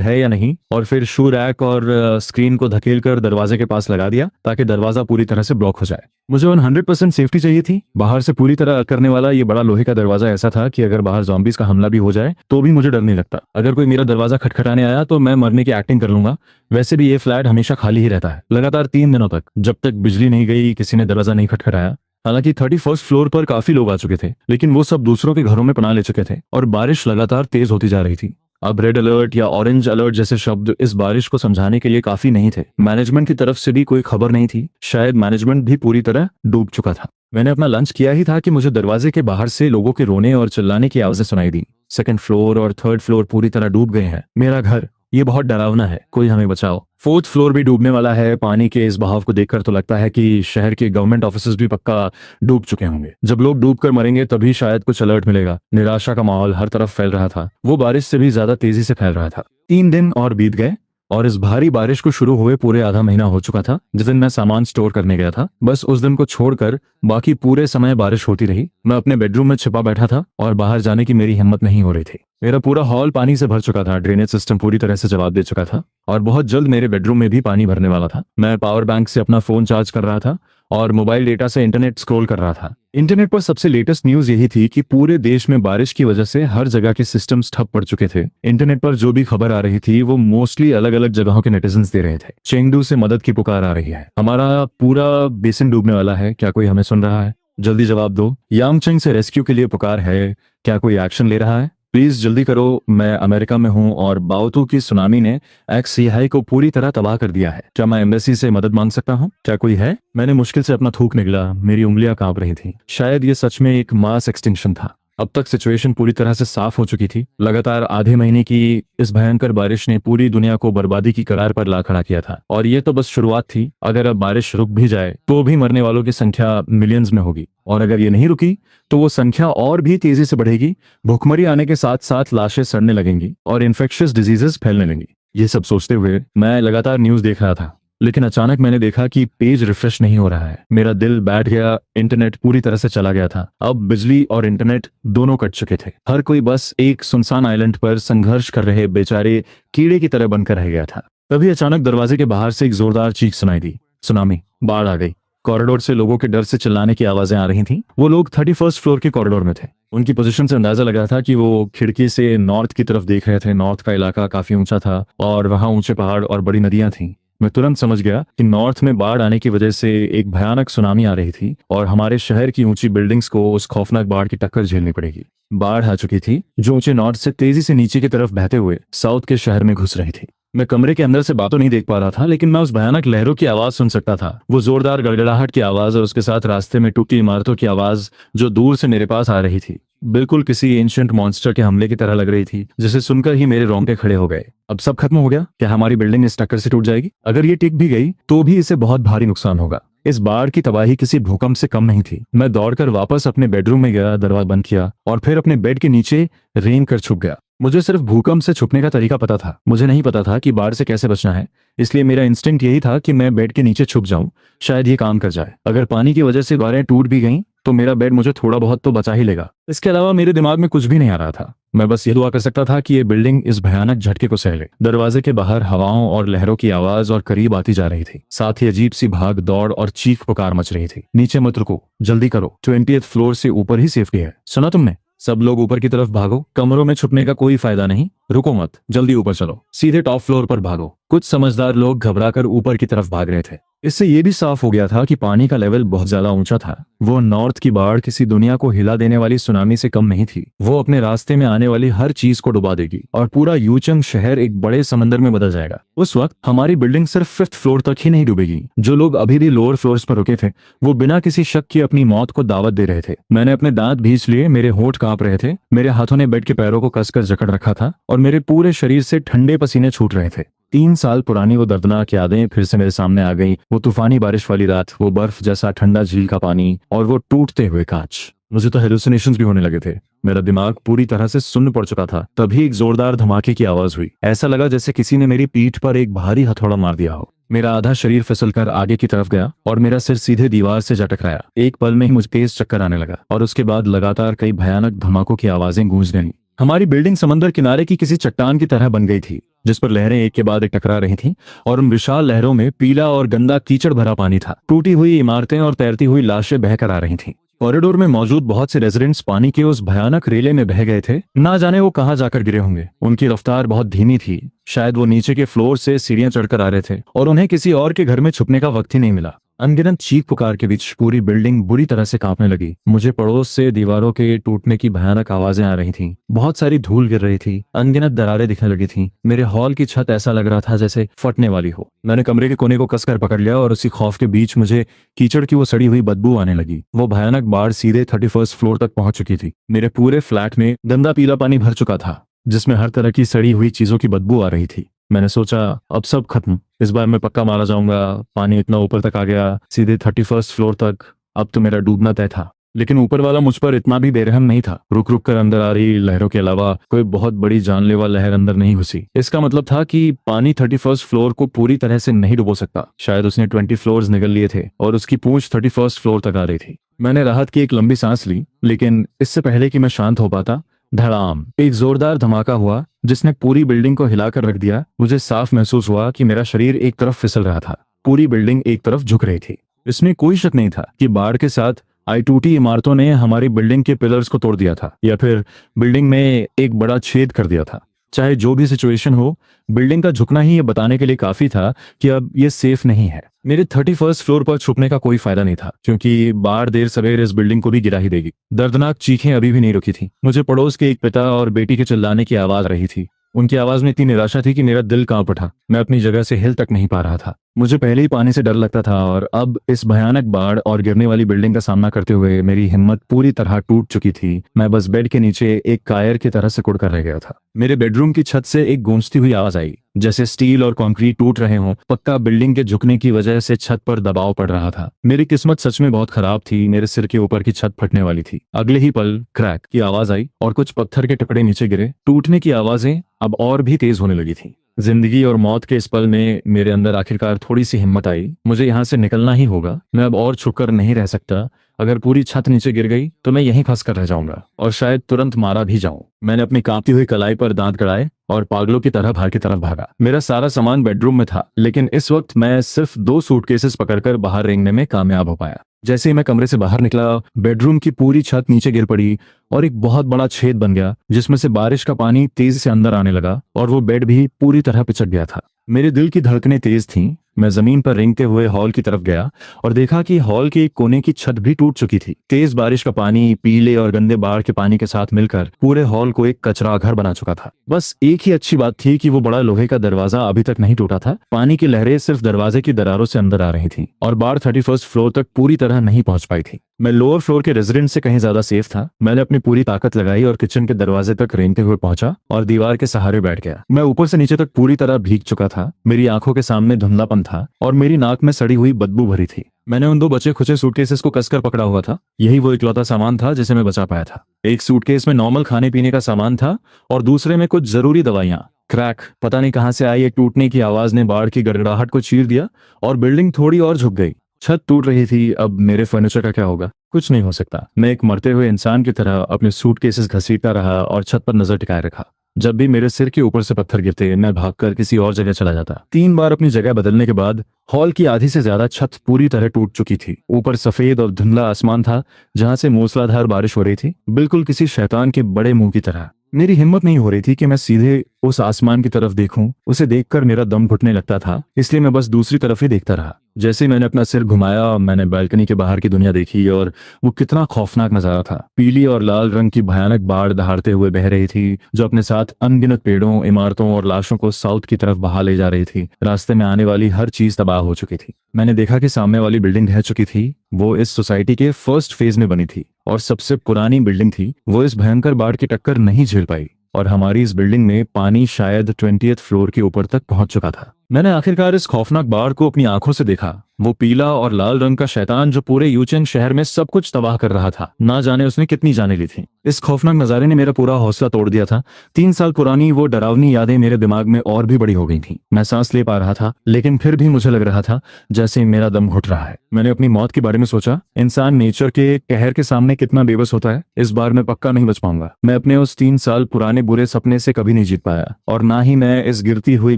है या नहीं, और फिर शू रैक और स्क्रीन को धकेलकर दरवाजे के पास लगा दिया ताकि दरवाजा पूरी तरह से ब्लॉक हो जाए। मुझे 100% सेफ्टी चाहिए थी। बाहर से पूरी तरह करने वाला ये बड़ा लोहे का दरवाजा ऐसा था कि अगर बाहर ज़ॉम्बीज का हमला भी हो जाए तो भी मुझे डर नहीं लगता। अगर कोई मेरा दरवाजा खटखटाने आया तो मैं मरने की एक्टिंग कर लूंगा। वैसे भी ये फ्लैट हमेशा खाली ही रहता है। लगातार 3 दिनों तक, जब तक बिजली नहीं गई, किसी ने दरवाजा नहीं खटखटाया। हालांकि 31st फ्लोर पर काफी लोग आ चुके थे, लेकिन वो सब दूसरों के घरों में पनाह ले चुके थे और बारिश लगातार तेज होती जा रही थी। अब रेड अलर्ट या ऑरेंज अलर्ट जैसे शब्द इस बारिश को समझाने के लिए काफी नहीं थे। मैनेजमेंट की तरफ से भी कोई खबर नहीं थी। शायद मैनेजमेंट भी पूरी तरह डूब चुका था। मैंने अपना लंच किया ही था कि मुझे दरवाजे के बाहर से लोगों के रोने और चिल्लाने की आवाजें सुनाई दी। 2nd फ्लोर और 3rd फ्लोर पूरी तरह डूब गए हैं। मेरा घर, ये बहुत डरावना है, कोई हमें बचाओ। 4th फ्लोर भी डूबने वाला है। पानी के इस बहाव को देखकर तो लगता है कि शहर के गवर्नमेंट ऑफिसेज भी पक्का डूब चुके होंगे। जब लोग डूबकर मरेंगे तभी शायद कुछ अलर्ट मिलेगा। निराशा का माहौल हर तरफ फैल रहा था। वो बारिश से भी ज्यादा तेजी से फैल रहा था। 3 दिन और बीत गए और इस भारी बारिश को शुरू हुए पूरे आधा महीना हो चुका था। जिस दिन मैं सामान स्टोर करने गया था, बस उस दिन को छोड़कर बाकी पूरे समय बारिश होती रही। मैं अपने बेडरूम में छिपा बैठा था और बाहर जाने की मेरी हिम्मत नहीं हो रही थी। मेरा पूरा हॉल पानी से भर चुका था। ड्रेनेज सिस्टम पूरी तरह से जवाब दे चुका था और बहुत जल्द मेरे बेडरूम में भी पानी भरने वाला था। मैं पावर बैंक से अपना फोन चार्ज कर रहा था और मोबाइल डेटा से इंटरनेट स्क्रॉल कर रहा था। इंटरनेट पर सबसे लेटेस्ट न्यूज यही थी कि पूरे देश में बारिश की वजह से हर जगह के सिस्टम्स ठप पड़ चुके थे। इंटरनेट पर जो भी खबर आ रही थी वो मोस्टली अलग अलग जगहों के नेटिजन्स दे रहे थे। चेंगडू से मदद की पुकार आ रही है, हमारा पूरा बेसिन डूबने वाला है, क्या कोई हमें सुन रहा है? जल्दी जवाब दो। यांगचेंग से रेस्क्यू के लिए पुकार है, क्या कोई एक्शन ले रहा है? प्लीज जल्दी करो, मैं अमेरिका में हूं और बाओतू की सुनामी ने एक्स-सिहाई को पूरी तरह तबाह कर दिया है। क्या मैं एम्बेसी से मदद मांग सकता हूं? क्या कोई है? मैंने मुश्किल से अपना थूक निगला। मेरी उंगलियां कांप रही थी। शायद ये सच में एक मास एक्सटिंक्शन था। अब तक सिचुएशन पूरी तरह से साफ हो चुकी थी। लगातार आधे महीने की इस भयंकर बारिश ने पूरी दुनिया को बर्बादी की कगार पर ला खड़ा किया था और ये तो बस शुरुआत थी। अगर अब बारिश रुक भी जाए तो भी मरने वालों की संख्या मिलियंस में होगी, और अगर ये नहीं रुकी तो वो संख्या और भी तेजी से बढ़ेगी। भुखमरी आने के साथ साथ लाशें सड़ने लगेंगी और इन्फेक्शियस डिजीजेस फैलने लगेंगी। ये सब सोचते हुए मैं लगातार न्यूज देख रहा था, लेकिन अचानक मैंने देखा कि पेज रिफ्रेश नहीं हो रहा है। मेरा दिल बैठ गया। इंटरनेट पूरी तरह से चला गया था। अब बिजली और इंटरनेट दोनों कट चुके थे। हर कोई बस एक सुनसान आइलैंड पर संघर्ष कर रहे बेचारे कीड़े की तरह बनकर रह गया था। तभी अचानक दरवाजे के बाहर से एक जोरदार चीख सुनाई दी। सुनामी, बाढ़ आ गई। कॉरिडोर से लोगों के डर से चिल्लाने की आवाजें आ रही थीं। वो लोग 31st फ्लोर के कॉरिडोर में थे। उनकी पोजीशन से अंदाजा लग रहा था कि वो खिड़की से नॉर्थ की तरफ देख रहे थे। नॉर्थ का इलाका काफी ऊंचा था और वहां ऊंचे पहाड़ और बड़ी नदियां थीं। मैं तुरंत समझ गया कि नॉर्थ में बाढ़ आने की वजह से एक भयानक सुनामी आ रही थी और हमारे शहर की ऊंची बिल्डिंग्स को उस खौफनाक बाढ़ की टक्कर झेलनी पड़ेगी। बाढ़ आ चुकी थी जो ऊंचे नॉर्थ से तेजी से नीचे की तरफ बहते हुए साउथ के शहर में घुस रही थी। मैं कमरे के अंदर से बातों नहीं देख पा रहा था, लेकिन मैं उस भयानक लहरों की आवाज सुन सकता था। वो जोरदार गड़गड़ाहट की आवाज और उसके साथ रास्ते में टूटी इमारतों की आवाज जो दूर से मेरे पास आ रही थी, बिल्कुल किसी एंशिएंट मॉन्स्टर के हमले की तरह लग रही थी, जिसे सुनकर ही मेरे रोंगटे खड़े हो गए। अब सब खत्म हो गया? क्या हमारी बिल्डिंग इस टक्कर से टूट जाएगी? अगर ये टिक भी गई तो भी इसे बहुत भारी नुकसान होगा। इस बाढ़ की तबाही किसी भूकंप से कम नहीं थी। मैं दौड़कर वापस अपने बेडरूम में गया, दरवाजा बंद किया और फिर अपने बेड के नीचे रेंग कर छुप गया। मुझे सिर्फ भूकंप से छुपने का तरीका पता था, मुझे नहीं पता था कि बाढ़ से कैसे बचना है। इसलिए मेरा इंस्टिंक्ट यही था कि मैं बेड के नीचे छुप जाऊं, शायद ये काम कर जाए। अगर पानी की वजह से दीवारें टूट भी गईं तो मेरा बेड मुझे थोड़ा बहुत तो बचा ही लेगा। इसके अलावा मेरे दिमाग में कुछ भी नहीं आ रहा था। मैं बस ये दुआ कर सकता था कि ये बिल्डिंग इस भयानक झटके को सह ले। दरवाजे के बाहर हवाओं और लहरों की आवाज और करीब आती जा रही थी। साथ ही अजीब सी भाग दौड़ और चीख पुकार मच रही थी। नीचे मत रुको, जल्दी करो, 20th फ्लोर से ऊपर ही सेफ्टी है। सुना तुमने? सब लोग ऊपर की तरफ भागो। कमरों में छुपने का कोई फायदा नहीं। रुको मत, जल्दी ऊपर चलो, सीधे टॉप फ्लोर पर भागो। कुछ समझदार लोग घबराकर ऊपर की तरफ भाग रहे थे। इससे ये भी साफ हो गया था कि पानी का लेवल बहुत ज्यादा ऊंचा था। वो नॉर्थ की बाढ़ किसी दुनिया को हिला देने वाली सुनामी से कम नहीं थी। वो अपने रास्ते में आने वाली हर चीज को डुबा देगी और पूरा यूचंग शहर एक बड़े समंदर में बदल जाएगा। उस वक्त हमारी बिल्डिंग सिर्फ 5th फ्लोर तक ही नहीं डूबेगी। जो लोग अभी भी लोअर फ्लोर्स पर रुके थे वो बिना किसी शक की अपनी मौत को दावत दे रहे थे। मैंने अपने दांत भींच लिए, मेरे होंठ कांप रहे थे, मेरे हाथों ने बेड के पैरों को कसकर जकड़ रखा था और मेरे पूरे शरीर से ठंडे पसीने छूट रहे थे। 3 साल पुरानी वो दर्दनाक यादें फिर से मेरे सामने आ गई। वो तूफानी बारिश वाली रात, वो बर्फ जैसा ठंडा झील का पानी और वो टूटते हुए कांच। मुझे तो हेलुसिनेशंस भी होने लगे थे। मेरा दिमाग पूरी तरह से सुन्न पड़ चुका था। तभी एक जोरदार धमाके की आवाज हुई। ऐसा लगा जैसे किसी ने मेरी पीठ पर एक भारी हथौड़ा मार दिया हो। मेरा आधा शरीर फिसलकर आगे की तरफ गया और मेरा सिर सीधे दीवार से जा टकराया। एक पल में ही मुझे तेज चक्कर आने लगा और उसके बाद लगातार कई भयानक धमाकों की आवाजें गूंजने लगीं। हमारी बिल्डिंग समंदर किनारे की किसी चट्टान की तरह बन गई थी जिस पर लहरें एक के बाद एक टकरा रही थीं और उन विशाल लहरों में पीला और गंदा कीचड़ भरा पानी था। टूटी हुई इमारतें और तैरती हुई लाशें बहकर आ रही थीं। कॉरिडोर में मौजूद बहुत से रेजिडेंट्स पानी के उस भयानक रेले में बह गए थे। ना जाने वो कहां जाकर गिरे होंगे। उनकी रफ्तार बहुत धीमी थी। शायद वो नीचे के फ्लोर से सीढ़ियां चढ़कर आ रहे थे और उन्हें किसी और के घर में छुपने का वक्त ही नहीं मिला। अनगिनत चीख पुकार के बीच पूरी बिल्डिंग बुरी तरह से कांपने लगी। मुझे पड़ोस से दीवारों के टूटने की भयानक आवाजें आ रही थीं। बहुत सारी धूल गिर रही थी। अनगिनत दरारें दिखने लगी थीं। मेरे हॉल की छत ऐसा लग रहा था जैसे फटने वाली हो। मैंने कमरे के कोने को कसकर पकड़ लिया और उसी खौफ के बीच मुझे कीचड़ की वो सड़ी हुई बदबू आने लगी। वो भयानक बाढ़ सीधे 31st फ्लोर तक पहुंच चुकी थी। मेरे पूरे फ्लैट में गंदा पीला पानी भर चुका था जिसमें हर तरह की सड़ी हुई चीजों की बदबू आ रही थी। मैंने सोचा अब सब खत्म, इस बार मैं पक्का मारा जाऊंगा। पानी इतना ऊपर तक आ गया, सीधे 31st फ्लोर तक। अब तो मेरा डूबना तय था। लेकिन ऊपर वाला मुझ पर इतना भी बेरहम नहीं था। रुक रुक कर अंदर आ रही लहरों के अलावा कोई बहुत बड़ी जानलेवा लहर अंदर नहीं घुसी। इसका मतलब था कि पानी 31st फ्लोर को पूरी तरह से नहीं डुबो सकता। शायद उसने 20 फ्लोर्स निगल लिए थे और उसकी पूंछ 31st फ्लोर तक आ रही थी। मैंने राहत की एक लंबी सांस ली, लेकिन इससे पहले कि मैं शांत हो पाता, धड़ाम एक जोरदार धमाका हुआ जिसने पूरी बिल्डिंग को हिलाकर रख दिया। मुझे साफ महसूस हुआ कि मेरा शरीर एक तरफ फिसल रहा था। पूरी बिल्डिंग एक तरफ झुक रही थी। इसमें कोई शक नहीं था कि बाढ़ के साथ आई टूटी इमारतों ने हमारी बिल्डिंग के पिलर्स को तोड़ दिया था या फिर बिल्डिंग में एक बड़ा छेद कर दिया था। चाहे जो भी सिचुएशन हो, बिल्डिंग का झुकना ही ये बताने के लिए काफी था कि अब ये सेफ नहीं है। मेरे 31st फ्लोर पर छुपने का कोई फायदा नहीं था क्योंकि बाढ़ देर सवेर इस बिल्डिंग को भी गिरा ही देगी। दर्दनाक चीखें अभी भी नहीं रुकी थी। मुझे पड़ोस के एक पिता और बेटी के चिल्लाने की आवाज आ रही थी। उनकी आवाज में इतनी निराशा थी कि मेरा दिल कांप उठा। मैं अपनी जगह से हिल तक नहीं पा रहा था। मुझे पहले ही पानी से डर लगता था और अब इस भयानक बाढ़ और गिरने वाली बिल्डिंग का सामना करते हुए मेरी हिम्मत पूरी तरह टूट चुकी थी। मैं बस बेड के नीचे एक कायर की तरह सिकुड़ कर रह गया था। मेरे बेडरूम की छत से एक गूंजती हुई आवाज आई, जैसे स्टील और कंक्रीट टूट रहे हों। पक्का बिल्डिंग के झुकने की वजह से छत पर दबाव पड़ रहा था। मेरी किस्मत सच में बहुत खराब थी। मेरे सिर के ऊपर की छत फटने वाली थी। अगले ही पल क्रैक की आवाज आई और कुछ पत्थर के टुकड़े नीचे गिरे। टूटने की आवाजें अब और भी तेज होने लगी थी। जिंदगी और मौत के इस पल में मेरे अंदर आखिरकार थोड़ी सी हिम्मत आई। मुझे यहाँ से निकलना ही होगा। मैं अब और छुपकर नहीं रह सकता। अगर पूरी छत नीचे गिर गई तो मैं यहीं फंस कर रह जाऊंगा और शायद तुरंत मारा भी जाऊं। मैंने अपनी कांपती हुई कलाई पर दांत गड़ाए और पागलों की तरह बाहर की तरफ भागा। मेरा सारा सामान बेडरूम में था, लेकिन इस वक्त मैं सिर्फ 2 सूटकेसेस पकड़कर बाहर रेंगने में कामयाब हो पाया। जैसे ही मैं कमरे से बाहर निकला, बेडरूम की पूरी छत नीचे गिर पड़ी और एक बहुत बड़ा छेद बन गया जिसमें से बारिश का पानी तेजी से अंदर आने लगा और वो बेड भी पूरी तरह पिचक गया था। मेरे दिल की धड़कनें तेज थीं। मैं जमीन पर रेंगते हुए हॉल की तरफ गया और देखा कि हॉल के एक कोने की छत भी टूट चुकी थी। तेज बारिश का पानी पीले और गंदे बाढ़ के पानी के साथ मिलकर पूरे हॉल को एक कचरा घर बना चुका था। बस एक ही अच्छी बात थी कि वो बड़ा लोहे का दरवाजा अभी तक नहीं टूटा था। पानी की लहरें सिर्फ दरवाजे की दरारों से अंदर आ रही थीं और बाढ़ 31st फ्लोर तक पूरी तरह नहीं पहुंच पाई थी। मैं लोअर फ्लोर के रेजिडेंट से कहीं ज्यादा सेफ था। मैंने अपनी पूरी ताकत लगाई और किचन के दरवाजे तक रेंगते हुए पहुंचा और दीवार के सहारे बैठ गया। मैं ऊपर से नीचे तक पूरी तरह भीग चुका था। मेरी आंखों के सामने धुंधलापन था और मेरी नाक में सड़ी हुई बदबू भरी थी। मैंने उन 2 बचे खुचे सूटकेसेस को कसकर पकड़ा हुआ था। यही वो इकलौता सामान था जिसे मैं बचा पाया था। एक सूटकेस में नॉर्मल खाने पीने का सामान था और दूसरे में कुछ जरूरी दवाइयां। क्रैक, पता नहीं कहां से आई एक टूटने की आवाज ने बाढ़ की गड़गड़ाहट को चीर दिया और बिल्डिंग थोड़ी और झुक गई। छत टूट रही थी। अब मेरे फर्नीचर का क्या होगा? कुछ नहीं हो सकता। मैं एक मरते हुए इंसान की तरह अपने सूटकेसेस घसीटता रहा और छत पर नजर टिकाए रखा। जब भी मेरे सिर के ऊपर से पत्थर गिरते, मैं भागकर किसी और जगह चला जाता। 3 बार अपनी जगह बदलने के बाद हॉल की आधी से ज्यादा छत पूरी तरह टूट चुकी थी। ऊपर सफेद और धुंधला आसमान था जहां से मूसलाधार बारिश हो रही थी, बिल्कुल किसी शैतान के बड़े मुंह की तरह। मेरी हिम्मत नहीं हो रही थी कि मैं सीधे उस आसमान की तरफ देखूं, उसे देखकर मेरा दम घुटने लगता था, इसलिए मैं बस दूसरी तरफ ही देखता रहा। जैसे ही मैंने अपना सिर घुमाया, मैंने बालकनी के बाहर की दुनिया देखी और वो कितना खौफनाक नजारा था। पीली और लाल रंग की भयानक बाढ़ दहाड़ते हुए बह रही थी, जो अपने साथ अनगिनत पेड़ों, इमारतों और लाशों को साउथ की तरफ बहा ले जा रही थी। रास्ते में आने वाली हर चीज तबाह हो चुकी थी। मैंने देखा कि सामने वाली बिल्डिंग ढह चुकी थी। वो इस सोसाइटी के फर्स्ट फेज में बनी थी और सबसे पुरानी बिल्डिंग थी। वो इस भयंकर बाढ़ की टक्कर नहीं झेल पाई और हमारी इस बिल्डिंग में पानी शायद 20th फ्लोर के ऊपर तक पहुंच चुका था। मैंने आखिरकार इस खौफनाक बाढ़ को अपनी आंखों से देखा। वो पीला और लाल रंग का शैतान जो पूरे यूचेन शहर में सब कुछ तबाह कर रहा था, ना जाने उसने कितनी जानें ली थी। इस खौफनाक नजारे ने मेरा पूरा हौसला तोड़ दिया था। 3 साल पुरानी वो डरावनी यादें मेरे दिमाग में और भी बड़ी हो गई थी। मैं सांस ले पा रहा था, लेकिन फिर भी मुझे लग रहा था जैसे मेरा दम घुट रहा है। मैंने अपनी मौत के बारे में सोचा। इंसान नेचर के कहर के सामने कितना बेबस होता है। इस बार मैं पक्का नहीं बच पाऊंगा। मैं अपने उस 3 साल पुराने बुरे सपने से कभी नहीं जीत पाया और ना ही मैं इस गिरती हुई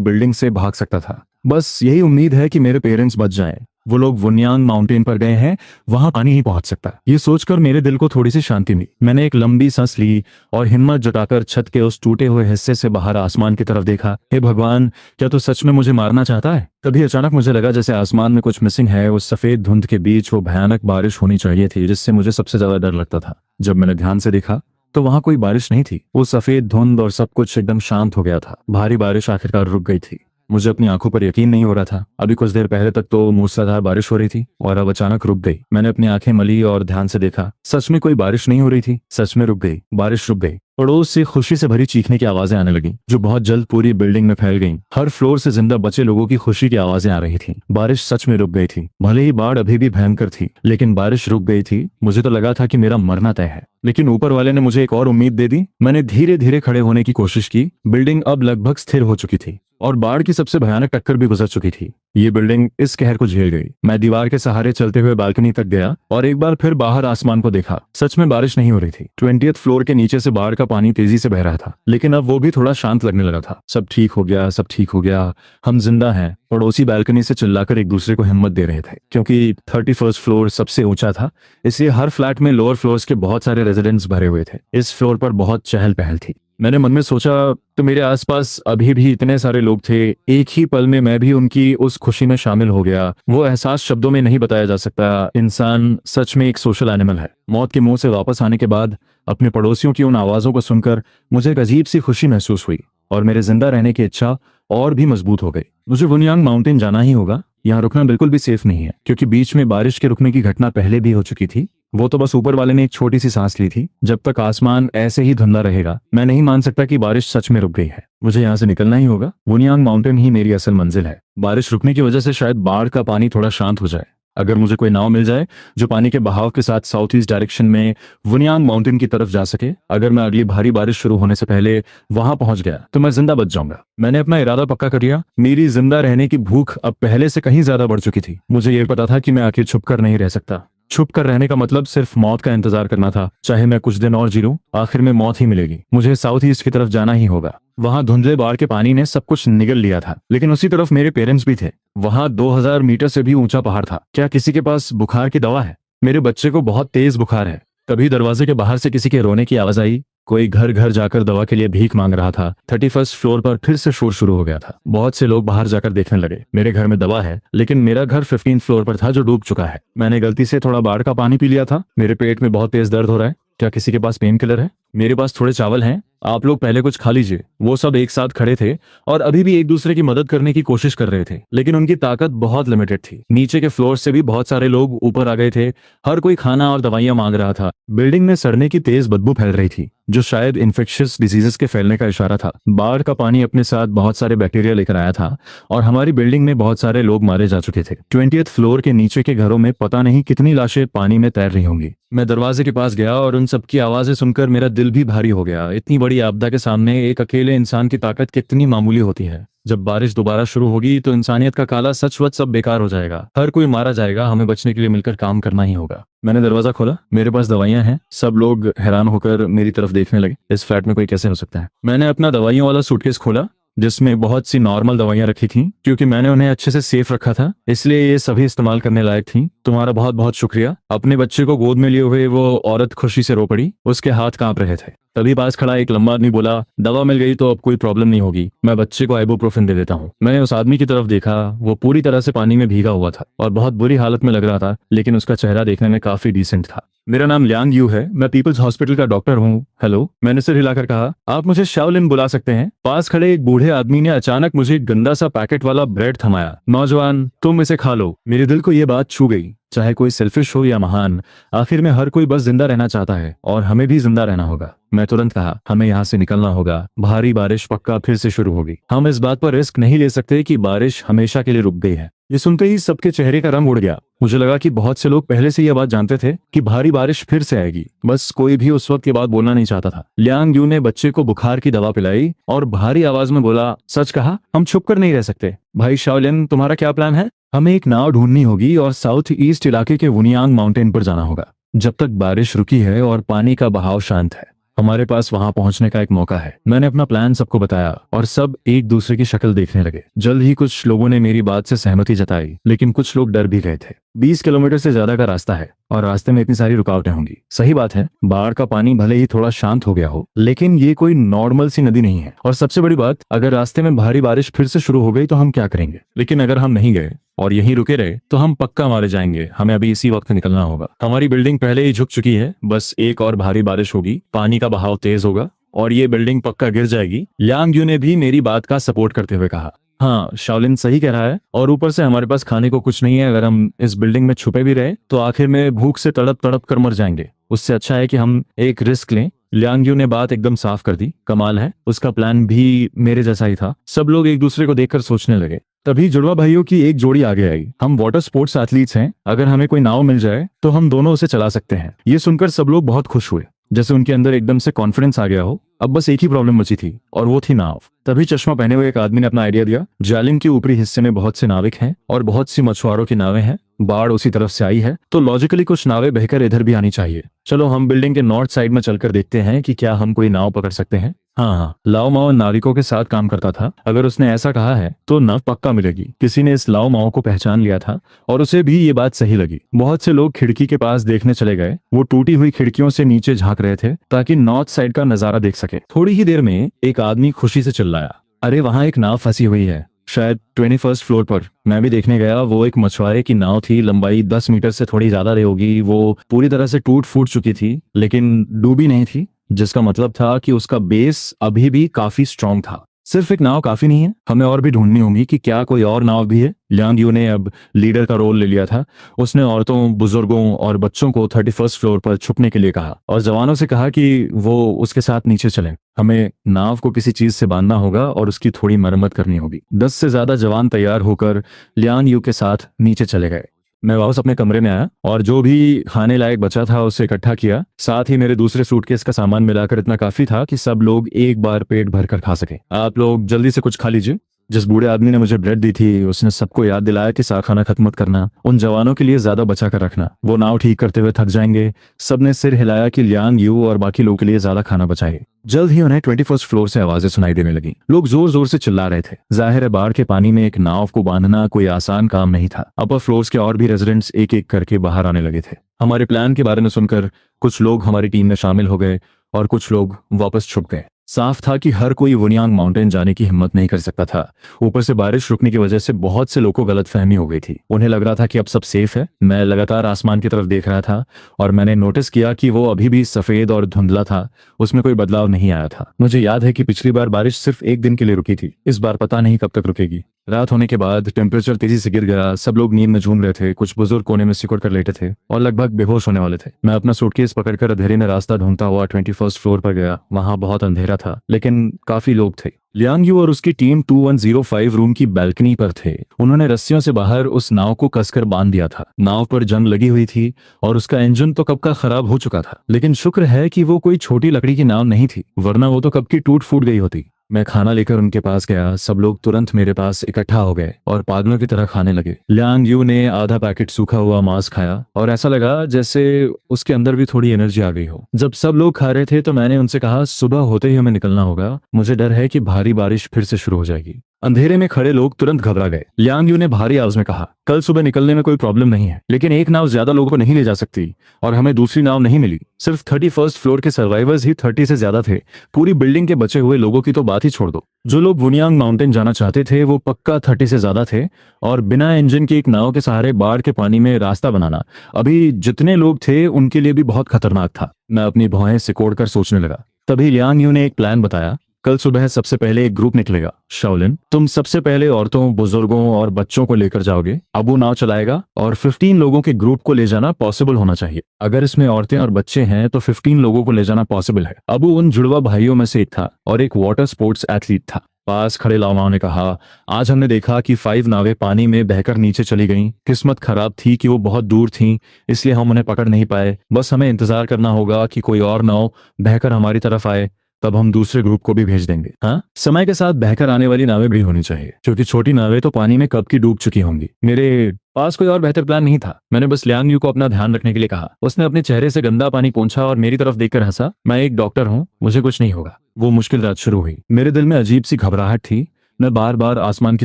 बिल्डिंग से भाग सकता था। बस यही उम्मीद है कि मेरे पेरेंट्स बच जाएं। वो लोग वुनयांग माउंटेन पर गए हैं, वहां पानी ही पहुंच सकता। ये सोचकर मेरे दिल को थोड़ी सी शांति मिली। मैंने एक लंबी सांस ली और हिम्मत जुटाकर छत के उस टूटे हुए हिस्से से बाहर आसमान की तरफ देखा। हे भगवान, क्या तू सच में मुझे मारना चाहता है? तभी अचानक मुझे लगा जैसे आसमान में कुछ मिसिंग है। उस सफेद धुंध के बीच वो भयानक बारिश होनी चाहिए थी, जिससे मुझे सबसे ज्यादा डर लगता था। जब मैंने ध्यान से देखा तो वहां कोई बारिश नहीं थी। वो सफेद धुंध और सब कुछ एकदम शांत हो गया था। भारी बारिश आखिरकार रुक गई थी। मुझे अपनी आंखों पर यकीन नहीं हो रहा था। अभी कुछ देर पहले तक तो मूसलाधार बारिश हो रही थी और अब अचानक रुक गई। मैंने अपनी आंखें मली और ध्यान से देखा। सच में कोई बारिश नहीं हो रही थी। सच में रुक गई। बारिश रुक गई। पड़ोस से खुशी से भरी चीखने की आवाजें आने लगी, जो बहुत जल्द पूरी बिल्डिंग में फैल गईं। हर फ्लोर से जिंदा बचे लोगों की खुशी की आवाजें आ रही थीं। बारिश सच में रुक गई थी। भले ही बाढ़ अभी भी भयंकर थी, लेकिन बारिश रुक गई थी। मुझे तो लगा था कि मेरा मरना तय है, लेकिन ऊपर वाले ने मुझे एक और उम्मीद दे दी। मैंने धीरे धीरे खड़े होने की कोशिश की। बिल्डिंग अब लगभग स्थिर हो चुकी थी और बाढ़ की सबसे भयानक टक्कर भी गुजर चुकी थी। ये बिल्डिंग इस कहर को झेल गई। मैं दीवार के सहारे चलते हुए बालकनी तक गया और एक बार फिर बाहर आसमान को देखा। सच में बारिश नहीं हो रही थी। 20th फ्लोर के नीचे से बाढ़ का पानी तेजी से बह रहा था, लेकिन अब वो भी थोड़ा शांत लगने लगा था। सब ठीक हो गया, सब ठीक हो गया, हम जिंदा हैं। पड़ोसी बालकनी से चिल्लाकर एक दूसरे को हिम्मत दे रहे थे। क्योंकि 31st फ्लोर सबसे ऊंचा था, इसलिए हर फ्लैट में लोअर फ्लोर्स के बहुत सारे रेजिडेंट्स भरे हुए थे। इस फ्लोर पर बहुत चहल पहल थी। मैंने मन में सोचा तो मेरे आसपास अभी भी इतने सारे लोग थे। एक ही पल में मैं भी उनकी उस खुशी में शामिल हो गया। वो एहसास शब्दों में नहीं बताया जा सकता। इंसान सच में एक सोशल एनिमल है। मौत के मुंह से वापस आने के बाद अपने पड़ोसियों की उन आवाजों को सुनकर मुझे एक अजीब सी खुशी महसूस हुई और मेरे जिंदा रहने की इच्छा और भी मजबूत हो गई। मुझे वुनयांग माउंटेन जाना ही होगा। यहाँ रुकना बिल्कुल भी सेफ नहीं है, क्योंकि बीच में बारिश के रुकने की घटना पहले भी हो चुकी थी। वो तो बस ऊपर वाले ने एक छोटी सी सांस ली थी। जब तक आसमान ऐसे ही धुंधला रहेगा, मैं नहीं मान सकता कि बारिश सच में रुक गई है। मुझे यहाँ से निकलना ही होगा। वुनयांग माउंटेन ही मेरी असल मंजिल है। बारिश रुकने की वजह से शायद बाढ़ का पानी थोड़ा शांत हो जाए। अगर मुझे कोई नाव मिल जाए जो पानी के बहाव के साथ साउथ ईस्ट डायरेक्शन में वुनयांग माउंटेन की तरफ जा सके, अगर मैं अगली भारी बारिश शुरू होने से पहले वहां पहुंच गया तो मैं जिंदा बच जाऊंगा। मैंने अपना इरादा पक्का कर लिया। मेरी जिंदा रहने की भूख अब पहले से कहीं ज्यादा बढ़ चुकी थी। मुझे ये पता था कि मैं आखिर छुप कर नहीं रह सकता। छुप कर रहने का मतलब सिर्फ मौत का इंतजार करना था। चाहे मैं कुछ दिन और जी लूं, आखिर में मौत ही मिलेगी। मुझे साउथ ईस्ट की तरफ जाना ही होगा। वहां धुंधले बाढ़ के पानी ने सब कुछ निगल लिया था, लेकिन उसी तरफ मेरे पेरेंट्स भी थे। वहां 2000 मीटर से भी ऊंचा पहाड़ था। क्या किसी के पास बुखार की दवा है? मेरे बच्चे को बहुत तेज बुखार है। तभी दरवाजे के बाहर से किसी के रोने की आवाज आई। कोई घर घर जाकर दवा के लिए भीख मांग रहा था। 31st फ्लोर पर फिर से शोर शुरू हो गया था। बहुत से लोग बाहर जाकर देखने लगे। मेरे घर में दवा है, लेकिन मेरा घर 15th फ्लोर पर था, जो डूब चुका है। मैंने गलती से थोड़ा बाढ़ का पानी पी लिया था। मेरे पेट में बहुत तेज दर्द हो रहा है। क्या किसी के पास पेन किलर है? मेरे पास थोड़े चावल हैं, आप लोग पहले कुछ खा लीजिए। वो सब एक साथ खड़े थे और अभी भी एक दूसरे की मदद करने की कोशिश कर रहे थे, लेकिन उनकी ताकत बहुत लिमिटेड थी। नीचे के फ्लोर से भी बहुत सारे लोग ऊपर आ गए थे। हर कोई खाना और दवाइयां मांग रहा था। बिल्डिंग में सड़ने की तेज बदबू फैल रही थी, जो शायद इन्फेक्शियस डिजीजेस के फैलने का इशारा था। बाढ़ का पानी अपने साथ बहुत सारे बैक्टीरिया लेकर आया था और हमारी बिल्डिंग में बहुत सारे लोग मारे जा चुके थे। 20th फ्लोर के नीचे के घरों में पता नहीं कितनी लाशें पानी में तैर रही होंगी। मैं दरवाजे के पास गया और उन सबकी आवाजें सुनकर मेरा दिल भी भारी हो गया। इतनी बड़ी आपदा के सामने एक अकेले इंसान की ताकत कितनी मामूली होती है। जब बारिश दोबारा शुरू होगी तो इंसानियत का काला सचवच सब बेकार हो जाएगा। हर कोई मारा जाएगा। हमें बचने के लिए मिलकर काम करना ही होगा। मैंने दरवाजा खोला। मेरे पास दवाइयां हैं। सब लोग हैरान होकर मेरी तरफ देखने लगे। इस फ्लैट में कोई कैसे हो सकता है? मैंने अपना दवाइयों वाला सूटकेस खोला, जिसमें बहुत सी नॉर्मल दवाइयां रखी थीं। क्योंकि मैंने उन्हें अच्छे से सेफ रखा था, इसलिए ये सभी इस्तेमाल करने लायक थीं। तुम्हारा बहुत बहुत शुक्रिया। अपने बच्चे को गोद में लिए हुए वो औरत खुशी से रो पड़ी। उसके हाथ कांप रहे थे। तभी पास खड़ा एक लंबा आदमी बोला, दवा मिल गई तो अब कोई प्रॉब्लम नहीं होगी, मैं बच्चे को आइबुप्रोफेन दे देता हूँ। मैंने उस आदमी की तरफ देखा, वो पूरी तरह से पानी में भीगा हुआ था और बहुत बुरी हालत में लग रहा था, लेकिन उसका चेहरा देखने में काफी डिसेंट था। मेरा नाम लियांग यू है, मैं पीपल्स हॉस्पिटल का डॉक्टर हूँ। हेलो, मैंने सिर हिलाकर कहा। आप मुझे शाओलिन बुला सकते हैं। पास खड़े एक बूढ़े आदमी ने अचानक मुझे एक गंदा सा पैकेट वाला ब्रेड थमाया। नौजवान, तुम इसे खा लो। मेरे दिल को यह बात छू गई। चाहे कोई सेल्फिश हो या महान, आखिर में हर कोई बस जिंदा रहना चाहता है और हमें भी जिंदा रहना होगा। मैं तुरंत कहा, हमें यहाँ से निकलना होगा, भारी बारिश पक्का फिर से शुरू होगी। हम इस बात पर रिस्क नहीं ले सकते कि बारिश हमेशा के लिए रुक गई है। ये सुनते ही सबके चेहरे का रंग उड़ गया। मुझे लगा कि बहुत से लोग पहले से यह बात जानते थे कि भारी बारिश फिर से आएगी, बस कोई भी उस वक्त ये बात बोलना नहीं चाहता था। लियांग यू ने बच्चे को बुखार की दवा पिलाई और भारी आवाज में बोला, सच कहा, हम छुप कर नहीं रह सकते। भाई शाओलिन, तुम्हारा क्या प्लान है? हमें एक नाव ढूंढनी होगी और साउथ ईस्ट इलाके के वुनियांग माउंटेन पर जाना होगा। जब तक बारिश रुकी है और पानी का बहाव शांत है, हमारे पास वहां पहुंचने का एक मौका है। मैंने अपना प्लान सबको बताया और सब एक दूसरे की शक्ल देखने लगे। जल्द ही कुछ लोगों ने मेरी बात से सहमति जताई, लेकिन कुछ लोग डर भी गए थे। 20 किलोमीटर से ज्यादा का रास्ता है और रास्ते में इतनी सारी रुकावटें होंगी। सही बात है, बाढ़ का पानी भले ही थोड़ा शांत हो गया हो, लेकिन ये कोई नॉर्मल सी नदी नहीं है। और सबसे बड़ी बात, अगर रास्ते में भारी बारिश फिर से शुरू हो गई तो हम क्या करेंगे? लेकिन अगर हम नहीं गए और यहीं रुके रहे तो हम पक्का मारे जाएंगे। हमें अभी इसी वक्त निकलना होगा। हमारी बिल्डिंग पहले ही झुक चुकी है, बस एक और भारी बारिश होगी, पानी का बहाव तेज होगा और ये बिल्डिंग पक्का गिर जाएगी। लियांग यू ने भी मेरी बात का सपोर्ट करते हुए कहा, हाँ शाओलिन सही कह रहा है, और ऊपर से हमारे पास खाने को कुछ नहीं है। अगर हम इस बिल्डिंग में छुपे भी रहे तो आखिर में भूख से तड़प तड़प कर मर जाएंगे। उससे अच्छा है कि हम एक रिस्क लें। लियांग यू ने बात एकदम साफ कर दी। कमाल है, उसका प्लान भी मेरे जैसा ही था। सब लोग एक दूसरे को देखकर सोचने लगे। तभी जुड़वा भाइयों की एक जोड़ी आगे आई। हम वाटर स्पोर्ट्स एथलीट्स हैं, अगर हमें कोई नाव मिल जाए तो हम दोनों उसे चला सकते हैं। ये सुनकर सब लोग बहुत खुश हुए, जैसे उनके अंदर एकदम से कॉन्फिडेंस आ गया हो। अब बस एक ही प्रॉब्लम बची थी और वो थी नाव। तभी चश्मा पहने हुए एक आदमी ने अपना आइडिया दिया। जालिम के ऊपरी हिस्से में बहुत से नाविक हैं और बहुत सी मछुआरों की नावें हैं। बाढ़ उसी तरफ से आई है तो लॉजिकली कुछ नावें बहकर इधर भी आनी चाहिए। चलो हम बिल्डिंग के नॉर्थ साइड में चलकर देखते हैं कि क्या हम कोई नाव पकड़ सकते हैं। हाँ, लाओ माओ नाविकों के साथ काम करता था। अगर उसने ऐसा कहा है तो नाव पक्का मिलेगी। किसी ने इस लाओ माओ को पहचान लिया था और उसे भी ये बात सही लगी। बहुत से लोग खिड़की के पास देखने चले गए। वो टूटी हुई खिड़कियों से नीचे झांक रहे थे ताकि नॉर्थ साइड का नजारा देख सके। थोड़ी ही देर में एक आदमी खुशी से चिल्लाया, अरे वहां एक नाव फंसी हुई है, शायद 21st फ्लोर पर। मैं भी देखने गया। वो एक मछुआरे की नाव थी, लंबाई 10 मीटर से थोड़ी ज्यादा रही होगी। वो पूरी तरह से टूट फूट चुकी थी लेकिन डूबी नहीं थी, जिसका मतलब था कि उसका बेस अभी भी काफी स्ट्रांग था। सिर्फ एक नाव काफी नहीं है, हमें और भी ढूंढनी होगी कि क्या कोई और नाव भी है। लियांग यू ने अब लीडर का रोल ले लिया था। उसने औरतों, बुजुर्गों और बच्चों को 31st फ्लोर पर छुपने के लिए कहा और जवानों से कहा कि वो उसके साथ नीचे चलें। हमें नाव को किसी चीज से बांधना होगा और उसकी थोड़ी मरम्मत करनी होगी। 10 से ज्यादा जवान तैयार होकर लियांग यू के साथ नीचे चले गए। मैं वापस अपने कमरे में आया और जो भी खाने लायक बचा था उसे इकट्ठा किया। साथ ही मेरे दूसरे सूटकेस का सामान मिलाकर इतना काफी था कि सब लोग एक बार पेट भरकर खा सके। आप लोग जल्दी से कुछ खा लीजिए। जिस बूढ़े आदमी ने मुझे ब्रेड दी थी उसने सबको याद दिलाया कि साग खाना खत्म मत करना, उन जवानों के लिए ज्यादा बचा कर रखना, वो नाव ठीक करते हुए थक जाएंगे। सबने सिर हिलाया कि लियांग यू और बाकी लोगों के लिए ज्यादा खाना बचाइए। जल्द ही उन्हें 21st फ्लोर से आवाजें सुनाई देने लगी। लोग जोर जोर से चिल्ला रहे थे। जाहिर है बाढ़ के पानी में एक नाव को बांधना कोई आसान काम नहीं था। अपर फ्लोर्स के और भी रेजिडेंट्स एक एक करके बाहर आने लगे थे। हमारे प्लान के बारे में सुनकर कुछ लोग हमारी टीम में शामिल हो गए और कुछ लोग वापस छुप गए। साफ था कि हर कोई वुनियांग माउंटेन जाने की हिम्मत नहीं कर सकता था। ऊपर से बारिश रुकने की वजह से बहुत से लोगों को गलतफहमी हो गई थी। उन्हें लग रहा था कि अब सब सेफ है। मैं लगातार आसमान की तरफ देख रहा था और मैंने नोटिस किया कि वो अभी भी सफेद और धुंधला था, उसमें कोई बदलाव नहीं आया था। मुझे याद है कि पिछली बार बारिश सिर्फ एक दिन के लिए रुकी थी, इस बार पता नहीं कब तक रुकेगी। रात होने के बाद टेम्परेचर तेजी से गिर गया। सब लोग नींद में झूम रहे थे। कुछ बुजुर्ग कोने में सिकुड़ कर लेटे थे और लगभग बेहोश होने वाले थे। मैं अपना सूटकेस पकड़कर अंधेरे में रास्ता ढूंढता हुआ 21st फ्लोर पर गया। वहां बहुत अंधेरा था लेकिन काफी लोग थे। लियांग यू और उसकी टीम 2105 रूम की बैल्कनी पर थे। उन्होंने रस्सियों से बाहर उस नाव को कसकर बांध दिया था। नाव पर जंग लगी हुई थी और उसका इंजन तो कब का खराब हो चुका था, लेकिन शुक्र है कि वो कोई छोटी लकड़ी की नाव नहीं थी, वरना वो तो कब की टूट फूट गई होती। मैं खाना लेकर उनके पास गया। सब लोग तुरंत मेरे पास इकट्ठा हो गए और पागलों की तरह खाने लगे। लियांग यू ने आधा पैकेट सूखा हुआ मांस खाया और ऐसा लगा जैसे उसके अंदर भी थोड़ी एनर्जी आ गई हो। जब सब लोग खा रहे थे तो मैंने उनसे कहा, सुबह होते ही हमें निकलना होगा, मुझे डर है कि भारी बारिश फिर से शुरू हो जाएगी। अंधेरे में खड़े लोग तुरंत घबरा गए। लियांग यू ने भारी आवाज में कहा, कल सुबह निकलने में कोई प्रॉब्लम नहीं है, लेकिन एक नाव ज्यादा लोगों को नहीं ले जा सकती और हमें दूसरी नाव नहीं मिली। सिर्फ 31st फ्लोर के सर्वाइवर्स ही 30 से ज्यादा थे। पूरी बिल्डिंग के बचे हुए लोगों की तो बात ही छोड़ दो। जो लोग वुनियांग माउंटेन जाना चाहते थे वो पक्का 30 से ज्यादा थे, और बिना इंजन की एक नाव के सहारे बाढ़ के पानी में रास्ता बनाना अभी जितने लोग थे उनके लिए भी बहुत खतरनाक था। मैं अपनी भौहें सिकोड़कर सोचने लगा। तभी लियांग यू ने एक प्लान बताया। कल सुबह सबसे पहले एक ग्रुप निकलेगा। शाओलिन, तुम सबसे पहले औरतों, बुजुर्गों और बच्चों को लेकर जाओगे। अबू नाव चलाएगा और 15 लोगों के ग्रुप को ले जाना पॉसिबल होना चाहिए। अगर इसमें औरतें और बच्चे हैं तो 15 लोगों को ले जाना पॉसिबल है। अबू उन जुड़वा भाइयों में से एक था और एक वाटर स्पोर्ट्स एथलीट था। पास खड़े लामाओं ने कहा, आज हमने देखा कि 5 नावें पानी में बहकर नीचे चली गईं। किस्मत खराब थी कि वो बहुत दूर थीं, इसलिए हम उन्हें पकड़ नहीं पाए। बस हमें इंतजार करना होगा कि कोई और नाव बहकर हमारी तरफ आए, तब हम दूसरे ग्रुप को भी भेज देंगे। हाँ, समय के साथ बहकर आने वाली नावें भी होनी चाहिए, क्योंकि छोटी नावें तो पानी में कब की डूब चुकी होंगी। मेरे पास कोई और बेहतर प्लान नहीं था। मैंने बस लियांग यू को अपना ध्यान रखने के लिए कहा। उसने अपने चेहरे से गंदा पानी पोंछा और मेरी तरफ देखकर हंसा। मैं एक डॉक्टर हूँ, मुझे कुछ नहीं होगा। वो मुश्किल रात शुरू हुई। मेरे दिल में अजीब सी घबराहट थी। मैं बार बार आसमान की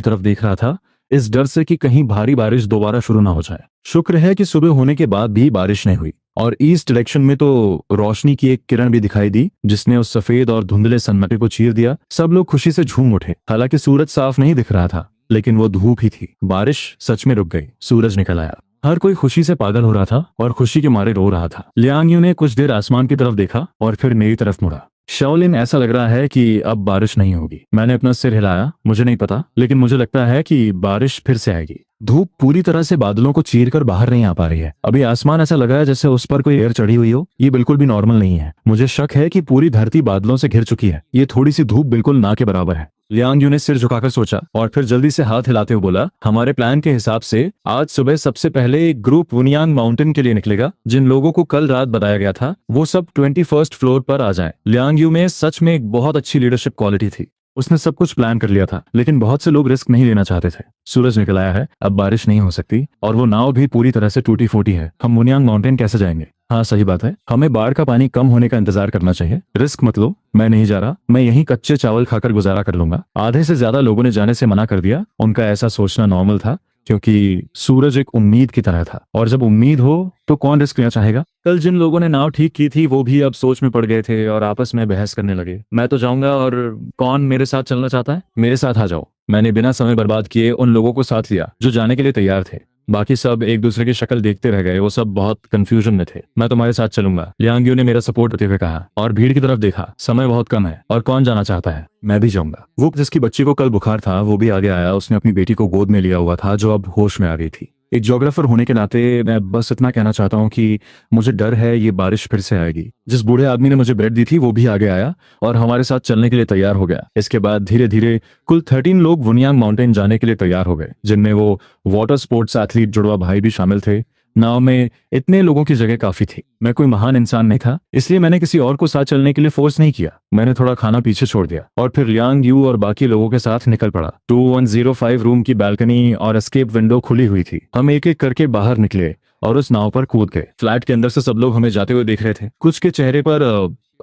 तरफ देख रहा था, इस डर से कि कहीं भारी बारिश दोबारा शुरू ना हो जाए। शुक्र है कि सुबह होने के बाद भी बारिश नहीं हुई, और ईस्ट डायरेक्शन में तो रोशनी की एक किरण भी दिखाई दी जिसने उस सफेद और धुंधले सन्नाटे को चीर दिया। सब लोग खुशी से झूम उठे। हालांकि सूरज साफ नहीं दिख रहा था, लेकिन वो धूप ही थी। बारिश सच में रुक गई। सूरज निकल आया। हर कोई खुशी से पागल हो रहा था और खुशी के मारे रो रहा था। लियांग यू ने कुछ देर आसमान की तरफ देखा और फिर मेरी तरफ मुड़ा। शाओलिन, ऐसा लग रहा है कि अब बारिश नहीं होगी। मैंने अपना सिर हिलाया। मुझे नहीं पता, लेकिन मुझे लगता है कि बारिश फिर से आएगी। धूप पूरी तरह से बादलों को चीरकर बाहर नहीं आ पा रही है। अभी आसमान ऐसा लगा है जैसे उस पर कोई एयर चढ़ी हुई हो। ये बिल्कुल भी नॉर्मल नहीं है। मुझे शक है कि पूरी धरती बादलों से घिर चुकी है। ये थोड़ी सी धूप बिल्कुल ना के बराबर है। लियांग यू ने सिर झुकाकर सोचा और फिर जल्दी से हाथ हिलाते हुए बोला, हमारे प्लान के हिसाब से आज सुबह सबसे पहले एक ग्रुप वुनियांग माउंटेन के लिए निकलेगा। जिन लोगों को कल रात बताया गया था वो सब 21st फ्लोर पर आ जाएं। लियांग यू में सच में एक बहुत अच्छी लीडरशिप क्वालिटी थी। उसने सब कुछ प्लान कर लिया था, लेकिन बहुत से लोग रिस्क नहीं लेना चाहते थे। सूरज निकल आया है, अब बारिश नहीं हो सकती, और वो नाव भी पूरी तरह से टूटी फूटी है। हम वुनियांग माउंटेन कैसे जाएंगे? हाँ, सही बात है। हमें बाढ़ का पानी कम होने का इंतजार करना चाहिए। रिस्क मत लो, मैं नहीं जा रहा। मैं यहीं कच्चे चावल खाकर गुजारा कर लूंगा। आधे से ज्यादा लोगों ने जाने से मना कर दिया। उनका ऐसा सोचना नॉर्मल था, क्योंकि सूरज एक उम्मीद की तरह था, और जब उम्मीद हो तो कौन रिस्क लेना चाहेगा? कल जिन लोगों ने नाव ठीक की थी वो भी अब सोच में पड़ गए थे और आपस में बहस करने लगे। मैं तो जाऊंगा, और कौन मेरे साथ चलना चाहता है? मेरे साथ आ जाओ। मैंने बिना समय बर्बाद किए उन लोगों को साथ लिया जो जाने के लिए तैयार थे। बाकी सब एक दूसरे की शक्ल देखते रह गए। वो सब बहुत कंफ्यूजन में थे। मैं तुम्हारे साथ चलूंगा, लियांग यू ने मेरा सपोर्ट करते हुए कहा, और भीड़ की तरफ देखा। समय बहुत कम है, और कौन जाना चाहता है? मैं भी जाऊंगा। वो जिसकी बच्ची को कल बुखार था वो भी आगे आया। उसने अपनी बेटी को गोद में लिया हुआ था, जो अब होश में आ गई थी। एक ज्योग्राफर होने के नाते मैं बस इतना कहना चाहता हूँ कि मुझे डर है ये बारिश फिर से आएगी। जिस बूढ़े आदमी ने मुझे ब्रेड दी थी वो भी आगे आया और हमारे साथ चलने के लिए तैयार हो गया। इसके बाद धीरे धीरे कुल 13 लोग वुनियांग माउंटेन जाने के लिए तैयार हो गए, जिनमें वो वाटर स्पोर्ट्स एथलीट जुड़वा भाई भी शामिल थे। नाव में इतने लोगों की जगह काफी थी। मैं कोई महान इंसान नहीं था, इसलिए मैंने किसी और को साथ चलने के लिए फोर्स नहीं किया। मैंने थोड़ा खाना पीछे छोड़ दिया और फिर लियांग यू और बाकी लोगों के साथ निकल पड़ा। 2105 रूम की बालकनी और एस्केप विंडो खुली हुई थी। हम एक एक करके बाहर निकले और उस नाव पर कूद गए। फ्लैट के अंदर से सब लोग हमें जाते हुए देख रहे थे। कुछ के चेहरे पर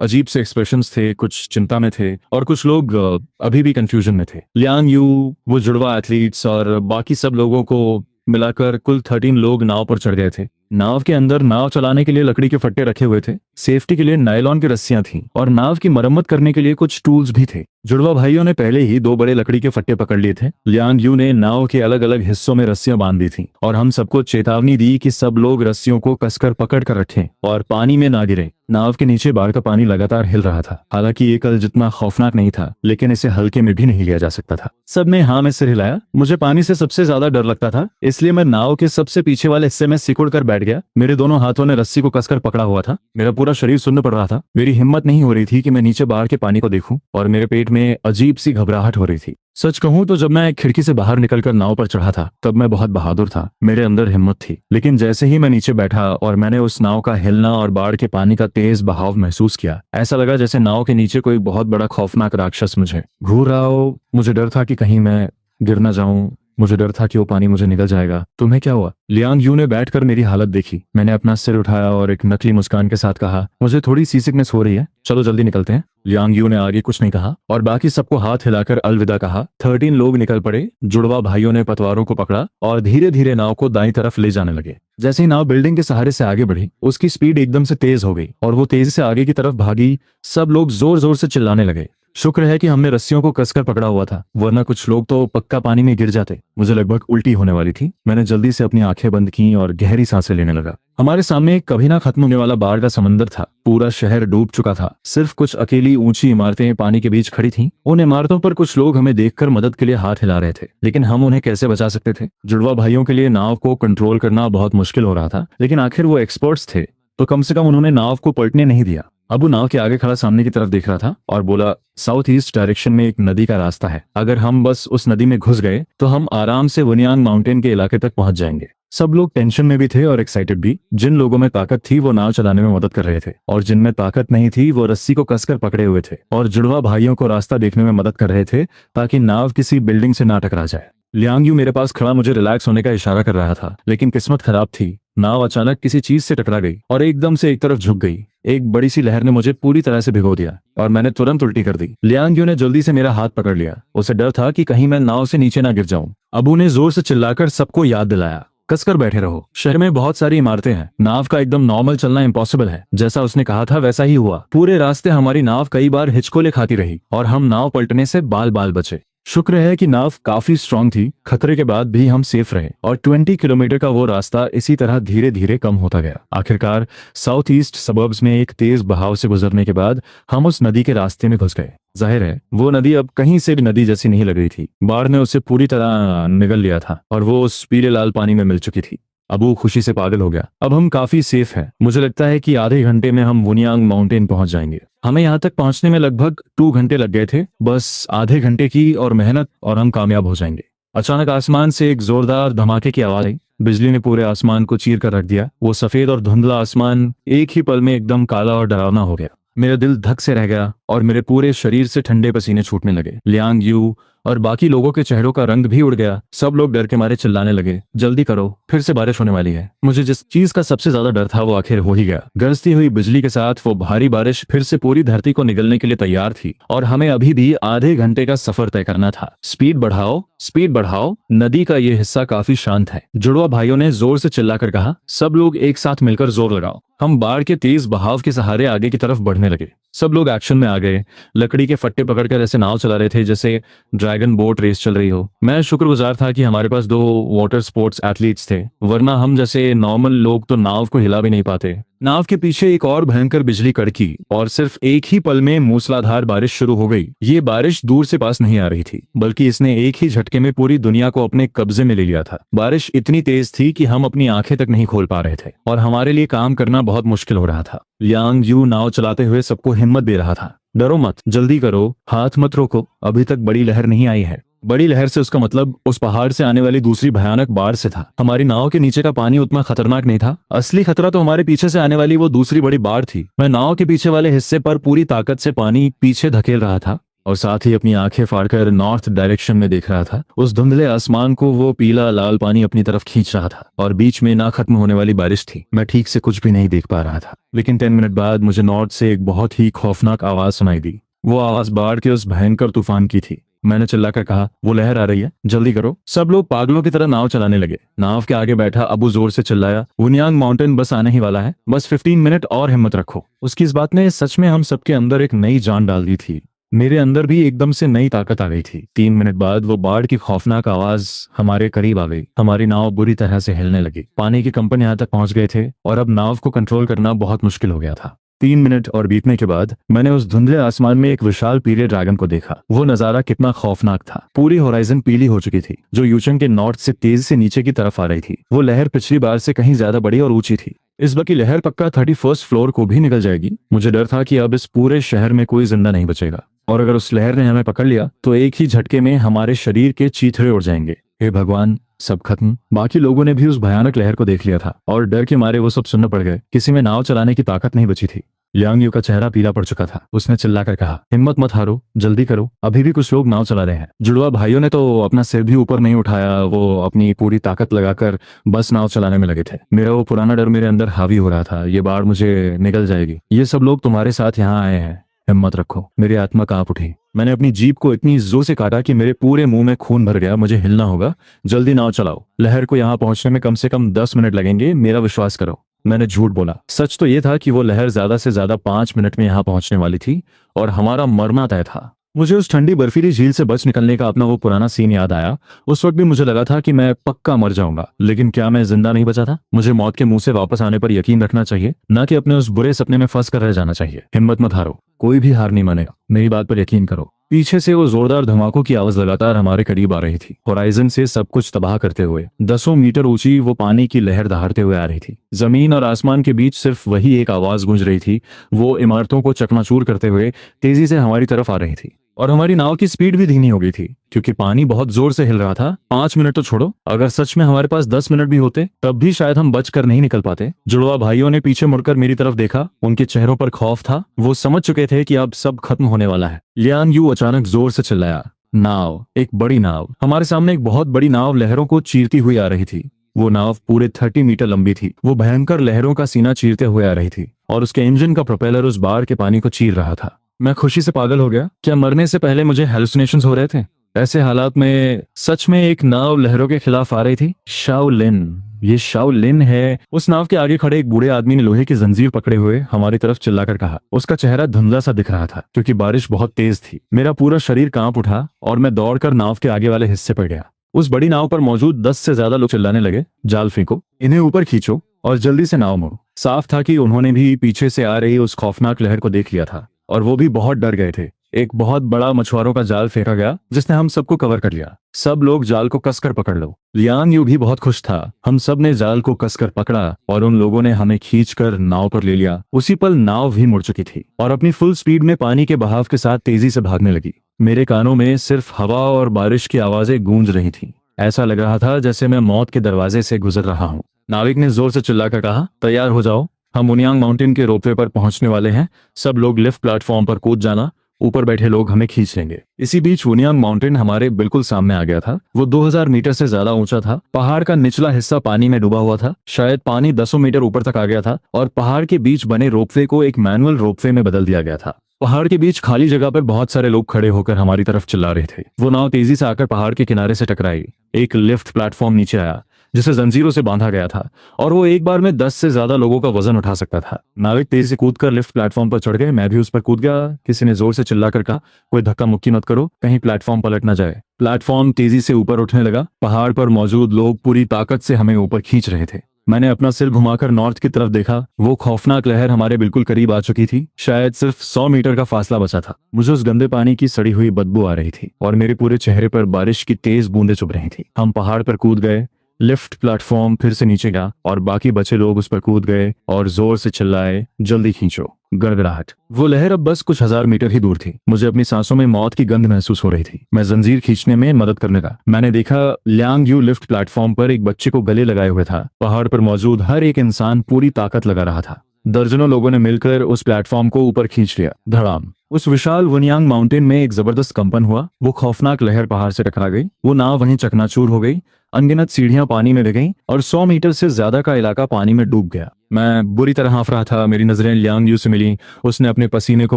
अजीब से एक्सप्रेशंस थे, कुछ चिंता में थे, और कुछ लोग अभी भी कंफ्यूजन में थे। लियांग यू, वो जुड़वा एथलीट्स और बाकी सब लोगों को मिलाकर कुल 13 लोग नाव पर चढ़ गए थे। नाव के अंदर नाव चलाने के लिए लकड़ी के फट्टे रखे हुए थे। सेफ्टी के लिए नायलॉन की रस्सियां थीं और नाव की मरम्मत करने के लिए कुछ टूल्स भी थे। जुड़वा भाइयों ने पहले ही 2 बड़े लकड़ी के फट्टे पकड़ लिए थे। लियांग यू ने नाव के अलग अलग हिस्सों में रस्सियां बांध दी थीं और हम सबको चेतावनी दी कि सब लोग रस्सियों को कसकर पकड़ कर रखें और पानी में ना गिरे। नाव के नीचे बाढ़ का पानी लगातार हिल रहा था। हालांकि ये कल जितना खौफनाक नहीं था, लेकिन इसे हल्के में भी नहीं लिया जा सकता था। सबने हाँ में सिर हिलाया। मुझे पानी से सबसे ज्यादा डर लगता था, इसलिए मैं नाव के सबसे पीछे वाले हिस्से में सिकुड़ कर बैठ गया। मेरे दोनों हाथों ने रस्सी को कसकर पकड़ा हुआ था। मेरा पूरा शरीर सुन्न पड़ रहा था। मेरी हिम्मत नहीं हो रही थी कि मैं नीचे बाढ़ के पानी को देखूं, और मेरे पेट में अजीब सी घबराहट हो रही थी। सच कहूं तो जब मैं खिड़की से बाहर निकलकर नाव पर चढ़ा था तब मैं बहुत बहादुर था। मेरे अंदर हिम्मत थी। लेकिन जैसे ही मैं नीचे बैठा और मैंने उस नाव का हिलना और बाढ़ के पानी का तेज बहाव महसूस किया, ऐसा लगा जैसे नाव के नीचे कोई बहुत बड़ा खौफनाक राक्षस मुझे घूर रहा हो। मुझे डर था कि कहीं मैं गिर ना जाऊं मुझे डर था कि वो पानी मुझे निगल जाएगा। तुम्हें क्या हुआ? लियांग यू ने बैठकर मेरी हालत देखी। मैंने अपना सिर उठाया और एक नकली मुस्कान के साथ कहा, मुझे थोड़ी सी सिकनेस हो रही है, चलो जल्दी निकलते हैं। लियांग यू ने आगे कुछ नहीं कहा और बाकी सबको हाथ हिलाकर अलविदा कहा। 13 लोग निकल पड़े। जुड़वा भाइयों ने पतवारों को पकड़ा और धीरे धीरे नाव को दाईं तरफ ले जाने लगे। जैसे ही नाव बिल्डिंग के सहारे से आगे बढ़ी, उसकी स्पीड एकदम से तेज हो गई और वो तेजी से आगे की तरफ भागी। सब लोग जोर जोर से चिल्लाने लगे। शुक्र है कि हमने रस्सियों को कसकर पकड़ा हुआ था, वरना कुछ लोग तो पक्का पानी में गिर जाते। मुझे लगभग उल्टी होने वाली थी। मैंने जल्दी से अपनी आंखें बंद की और गहरी सांसें लेने लगा। हमारे सामने एक कभी ना खत्म होने वाला बाढ़ का समंदर था। पूरा शहर डूब चुका था। सिर्फ कुछ अकेली ऊंची इमारतें पानी के बीच खड़ी थीं। उन इमारतों पर कुछ लोग हमें देखकर मदद के लिए हाथ हिला रहे थे, लेकिन हम उन्हें कैसे बचा सकते थे? जुड़वा भाइयों के लिए नाव को कंट्रोल करना बहुत मुश्किल हो रहा था, लेकिन आखिर वो एक्सपर्ट्स थे, तो कम से कम उन्होंने नाव को पलटने नहीं दिया। अबू नाव के आगे खड़ा सामने की तरफ देख रहा था और बोला, साउथ ईस्ट डायरेक्शन में एक नदी का रास्ता है। अगर हम बस उस नदी में घुस गए तो हम आराम से वनियांग माउंटेन के इलाके तक पहुंच जाएंगे। सब लोग टेंशन में भी थे और एक्साइटेड भी। जिन लोगों में ताकत थी वो नाव चलाने में मदद कर रहे थे, और जिनमें ताकत नहीं थी वो रस्सी को कसकर पकड़े हुए थे और जुड़वा भाइयों को रास्ता देखने में मदद कर रहे थे ताकि नाव किसी बिल्डिंग से ना टकरा जाए। लियांग यू मेरे पास खड़ा मुझे रिलैक्स होने का इशारा कर रहा था, लेकिन किस्मत खराब थी। नाव अचानक किसी चीज से टकरा गई और एकदम से एक तरफ झुक गई। एक बड़ी सी लहर ने मुझे पूरी तरह से भिगो दिया और मैंने तुरंत उल्टी कर दी। लियांग यू ने जल्दी से मेरा हाथ पकड़ लिया। उसे डर था कि कहीं मैं नाव से नीचे ना गिर जाऊं। अबू ने जोर से चिल्लाकर सबको याद दिलाया, कसकर बैठे रहो, शहर में बहुत सारी इमारतें हैं, नाव का एकदम नॉर्मल चलना इम्पॉसिबल है। जैसा उसने कहा था वैसा ही हुआ। पूरे रास्ते हमारी नाव कई बार हिचकोले खाती रही और हम नाव पलटने से बाल बाल बचे। शुक्र है कि नाव काफी स्ट्रांग थी। खतरे के बाद भी हम सेफ रहे और 20 किलोमीटर का वो रास्ता इसी तरह धीरे धीरे कम होता गया। आखिरकार साउथ ईस्ट सबर्ब्स में एक तेज बहाव से गुजरने के बाद हम उस नदी के रास्ते में घुस गए। जाहिर है वो नदी अब कहीं से भी नदी जैसी नहीं लग रही थी। बाढ़ ने उसे पूरी तरह निगल लिया था और वो उस पीले लाल पानी में मिल चुकी थी। अबू खुशी से पागल हो गया। अब हम काफी सेफ हैं। मुझे लगता है कि आधे घंटे में हम वुनियांग माउंटेन पहुंच जाएंगे। हमें यहाँ तक पहुंचने में लगभग 2 घंटे लग गए थे। बस आधे घंटे की और मेहनत और हम कामयाब हो जाएंगे। अचानक आसमान से एक जोरदार धमाके की आवाज आई। बिजली ने पूरे आसमान को चीर कर रख दिया। वो सफेद और धुंधला आसमान एक ही पल में एकदम काला और डरावना हो गया। मेरा दिल धक से रह गया और मेरे पूरे शरीर से ठंडे पसीने छूटने लगे। लियांग यू और बाकी लोगों के चेहरों का रंग भी उड़ गया। सब लोग डर के मारे चिल्लाने लगे, जल्दी करो, फिर से बारिश होने वाली है। मुझे जिस चीज का सबसे ज्यादा डर था वो आखिर हो ही गया। गरजती हुई बिजली के साथ वो भारी बारिश फिर से पूरी धरती को निगलने के लिए तैयार थी और हमें अभी भी आधे घंटे का सफर तय करना था। स्पीड बढ़ाओ, स्पीड बढ़ाओ। नदी का ये हिस्सा काफी शांत है, जुड़वा भाइयों ने जोर से चिल्लाकर कहा। सब लोग एक साथ मिलकर जोर लगाओ। हम बाढ़ के तेज बहाव के सहारे आगे की तरफ बढ़ने लगे। सब लोग एक्शन में आ गए। लकड़ी के फट्टे पकड़कर ऐसे नाव चला रहे थे जैसे ड्रैगन बोट रेस चल रही हो। मैं शुक्रगुजार था कि हमारे पास 2 वाटर स्पोर्ट्स एथलीट्स थे, वरना हम जैसे नॉर्मल लोग तो नाव को हिला भी नहीं पाते। नाव के पीछे एक और भयंकर बिजली कड़की और सिर्फ एक ही पल में मूसलाधार बारिश शुरू हो गई। ये बारिश दूर से पास नहीं आ रही थी, बल्कि इसने एक ही झटके में पूरी दुनिया को अपने कब्जे में ले लिया था। बारिश इतनी तेज थी कि हम अपनी आंखें तक नहीं खोल पा रहे थे और हमारे लिए काम करना बहुत मुश्किल हो रहा था। लियांग यू नाव चलाते हुए सबको हिम्मत दे रहा था। डरो मत, जल्दी करो, हाथ मत रोको, अभी तक बड़ी लहर नहीं आई है। बड़ी लहर से उसका मतलब उस पहाड़ से आने वाली दूसरी भयानक बाढ़ से था। हमारी नाव के नीचे का पानी उतना खतरनाक नहीं था। असली खतरा तो हमारे पीछे से आने वाली वो दूसरी बड़ी बाढ़ थी। मैं नाव के पीछे वाले हिस्से पर पूरी ताकत से पानी पीछे धकेल रहा था और साथ ही अपनी आंखें फाड़कर नॉर्थ डायरेक्शन में देख रहा था। उस धुंधले आसमान को वो पीला लाल पानी अपनी तरफ खींच रहा था और बीच में ना खत्म होने वाली बारिश थी। मैं ठीक से कुछ भी नहीं देख पा रहा था, लेकिन 10 मिनट बाद मुझे नॉर्थ से एक बहुत ही खौफनाक आवाज सुनाई दी। वो आवाज बाढ़ के उस भयंकर तूफान की थी। मैंने चिल्लाकर कहा, वो लहर आ रही है, जल्दी करो। सब लोग पागलों की तरह नाव चलाने लगे। नाव के आगे बैठा अबू जोर से चिल्लाया, वुनियांग माउंटेन बस आने ही वाला है, बस 15 मिनट और हिम्मत रखो। उसकी इस बात ने सच में हम सबके अंदर एक नई जान डाल दी थी। मेरे अंदर भी एकदम से नई ताकत आ गई थी। 3 मिनट बाद वो बाढ़ की खौफनाक आवाज हमारे करीब आ गई। हमारी नाव बुरी तरह से हिलने लगी। पानी के कंपन यहाँ तक पहुंच गए थे और अब नाव को कंट्रोल करना बहुत मुश्किल हो गया था। 3 मिनट और बीतने के बाद मैंने उस धुंधले आसमान में एक विशाल पीले ड्रैगन को देखा। वो नजारा कितना खौफनाक था। पूरी होराइजन पीली हो चुकी थी, जो यूचंग के नॉर्थ से तेजी से नीचे की तरफ आ रही थी। वो लहर पिछली बार से कहीं ज्यादा बड़ी और ऊंची थी। इस बार की लहर पक्का 31st फ्लोर को भी निकल जाएगी। मुझे डर था कि अब इस पूरे शहर में कोई जिंदा नहीं बचेगा और अगर उस लहर ने हमें पकड़ लिया तो एक ही झटके में हमारे शरीर के चीथड़े उड़ जाएंगे। हे भगवान, सब खत्म। बाकी लोगों ने भी उस भयानक लहर को देख लिया था और डर के मारे वो सब सुन्न पड़ गए। किसी में नाव चलाने की ताकत नहीं बची थी। लियांग यू का चेहरा पीला पड़ चुका था। उसने चिल्लाकर कहा, हिम्मत मत हारो, जल्दी करो, अभी भी कुछ लोग नाव चला रहे हैं। जुड़वा भाइयों ने तो अपना सिर भी ऊपर नहीं उठाया, वो अपनी पूरी ताकत लगाकर बस नाव चलाने में लगे थे। मेरा वो पुराना डर मेरे अंदर हावी हो रहा था, ये बाढ़ मुझे निकल जाएगी। ये सब लोग तुम्हारे साथ यहाँ आए हैं, हिम्मत रखो। मेरी आत्मा कांप उठी। मैंने अपनी जीभ को इतनी जोर से काटा कि मेरे पूरे मुंह में खून भर गया। मुझे हिलना होगा, जल्दी नाव चलाओ। लहर को यहाँ पहुंचने में कम से कम 10 मिनट लगेंगे, मेरा विश्वास करो। मैंने झूठ बोला। सच तो यह था कि वो लहर ज्यादा से ज्यादा 5 मिनट में यहाँ पहुंचने वाली थी और हमारा मरना तय था। मुझे उस ठंडी बर्फीली झील से बच निकलने का अपना वो पुराना सीन याद आया। उस वक्त भी मुझे लगा था कि मैं पक्का मर जाऊंगा, लेकिन क्या मैं जिंदा नहीं बचा था? मुझे मौत के मुंह से वापस आने पर यकीन रखना चाहिए, न कि अपने उस बुरे सपने में फंस कर रह जाना चाहिए। हिम्मत मत हारो, कोई भी हार नहीं मानेगा, मेरी बात पर यकीन करो। पीछे से वो जोरदार धमाकों की आवाज लगातार हमारे करीब आ रही थी। होराइजन से सब कुछ तबाह करते हुए 10 मीटर ऊंची वो पानी की लहर दहाड़ते हुए आ रही थी। जमीन और आसमान के बीच सिर्फ वही एक आवाज गूंज रही थी, वो इमारतों को चकनाचूर करते हुए तेजी से हमारी तरफ आ रही थी। और हमारी नाव की स्पीड भी धीमी हो गई थी क्योंकि पानी बहुत जोर से हिल रहा था। 5 मिनट तो छोड़ो, अगर सच में हमारे पास 10 मिनट भी होते तब भी शायद हम बचकर नहीं निकल पाते। जुड़वा भाइयों ने पीछे मुड़कर मेरी तरफ देखा। उनके चेहरों पर खौफ था। वो समझ चुके थे कि अब सब खत्म होने वाला है। लियांग यू अचानक जोर से चिल्लाया, नाव, एक बड़ी नाव। हमारे सामने एक बहुत बड़ी नाव लहरों को चीरती हुई आ रही थी। वो नाव पूरे 30 मीटर लंबी थी। वो भयंकर लहरों का सीना चीरते हुए आ रही थी और उसके इंजन का प्रोपेलर उस बाढ़ के पानी को चीर रहा था। मैं खुशी से पागल हो गया। क्या मरने से पहले मुझे हेलुसिनेशंस हो रहे थे? ऐसे हालात में सच में एक नाव लहरों के खिलाफ आ रही थी। शाओलिन, ये शाओलिन है। उस नाव के आगे खड़े एक बूढ़े आदमी ने लोहे की जंजीर पकड़े हुए हमारी तरफ चिल्लाकर कहा। उसका चेहरा धुंधला सा दिख रहा था क्योंकि बारिश बहुत तेज थी। मेरा पूरा शरीर कांप उठा और मैं दौड़कर नाव के आगे वाले हिस्से पर गया। उस बड़ी नाव पर मौजूद 10 से ज्यादा लोग चिल्लाने लगे, जाल फेंको, इन्हें ऊपर खींचो और जल्दी से नाव मोड़ो। साफ था कि उन्होंने भी पीछे से आ रही उस खौफनाक लहर को देख लिया था और वो भी बहुत डर गए थे। एक बहुत बड़ा मछुआरों का जाल फेंका गया जिसने हम सबको कवर कर लिया। सब लोग जाल को कसकर पकड़ लो। लियांग यू भी बहुत खुश था। हम सब ने जाल को कसकर पकड़ा और उन लोगों ने हमें खींचकर नाव पर ले लिया। उसी पल नाव भी मुड़ चुकी थी और अपनी फुल स्पीड में पानी के बहाव के साथ तेजी से भागने लगी। मेरे कानों में सिर्फ हवा और बारिश की आवाजें गूंज रही थी। ऐसा लग रहा था जैसे मैं मौत के दरवाजे से गुजर रहा हूँ। नाविक ने जोर से चिल्लाकर कहा, तैयार हो जाओ, हम उनियांग माउंटेन के रोपवे पर पहुंचने वाले हैं। सब लोग लिफ्ट प्लेटफॉर्म पर कूद जाना, ऊपर बैठे लोग हमें खींच लेंगे। इसी बीच उनियांग माउंटेन हमारे बिल्कुल सामने आ गया था। वो 2000 मीटर से ज्यादा ऊंचा था। पहाड़ का निचला हिस्सा पानी में डूबा हुआ था। शायद पानी 10 मीटर ऊपर तक आ गया था और पहाड़ के बीच बने रोपवे को एक मैनुअल रोपवे में बदल दिया गया था। पहाड़ के बीच खाली जगह पर बहुत सारे लोग खड़े होकर हमारी तरफ चिल्ला रहे थे। वो नाव तेजी से आकर पहाड़ के किनारे से टकराई। एक लिफ्ट प्लेटफॉर्म नीचे आया जिसे जंजीरों से बांधा गया था और वो एक बार में 10 से ज्यादा लोगों का वजन उठा सकता था। नाविक तेजी से कूदकर लिफ्ट प्लेटफॉर्म पर चढ़ गए। मैं भी उस पर कूद गया। किसी ने जोर से चिल्लाकर कहा, कोई धक्का मुक्की मत करो, कहीं प्लेटफॉर्म पलट न जाए। प्लेटफॉर्म तेजी से ऊपर उठने लगा। पहाड़ पर मौजूद लोग पूरी ताकत से हमें ऊपर खींच रहे थे। मैंने अपना सिर घुमाकर नॉर्थ की तरफ देखा। वो खौफनाक लहर हमारे बिल्कुल करीब आ चुकी थी। शायद सिर्फ 100 मीटर का फासला बचा था। मुझे उस गंदे पानी की सड़ी हुई बदबू आ रही थी और मेरे पूरे चेहरे पर बारिश की तेज बूंदें चुभ रही थी। हम पहाड़ पर कूद गए। लिफ्ट प्लेटफॉर्म फिर से नीचे गया और बाकी बचे लोग उस पर कूद गए और जोर से चिल्लाए, जल्दी खींचो। गड़गड़ाहट। वो लहर अब बस कुछ 1000 मीटर ही दूर थी। मुझे अपनी सांसों में मौत की गंध महसूस हो रही थी। मैं जंजीर खींचने में मदद करने लगा। मैंने देखा लियांग यू लिफ्ट प्लेटफॉर्म पर एक बच्चे को गले लगाए हुए था। पहाड़ पर मौजूद हर एक इंसान पूरी ताकत लगा रहा था। दर्जनों लोगों ने मिलकर उस प्लेटफॉर्म को ऊपर खींच लिया। धड़ाम। उस विशाल वुनियांग माउंटेन में एक जबरदस्त कंपन हुआ। वो खौफनाक लहर पहाड़ से टकरा गई। वो नाव वहीं चकनाचूर हो गई। अनगिनत सीढ़ियां पानी में बह गईं और 100 मीटर से ज्यादा का इलाका पानी में डूब गया। मैं बुरी तरह हांफ रहा था। मेरी नजरें लियांग यू से मिली। उसने अपने पसीने को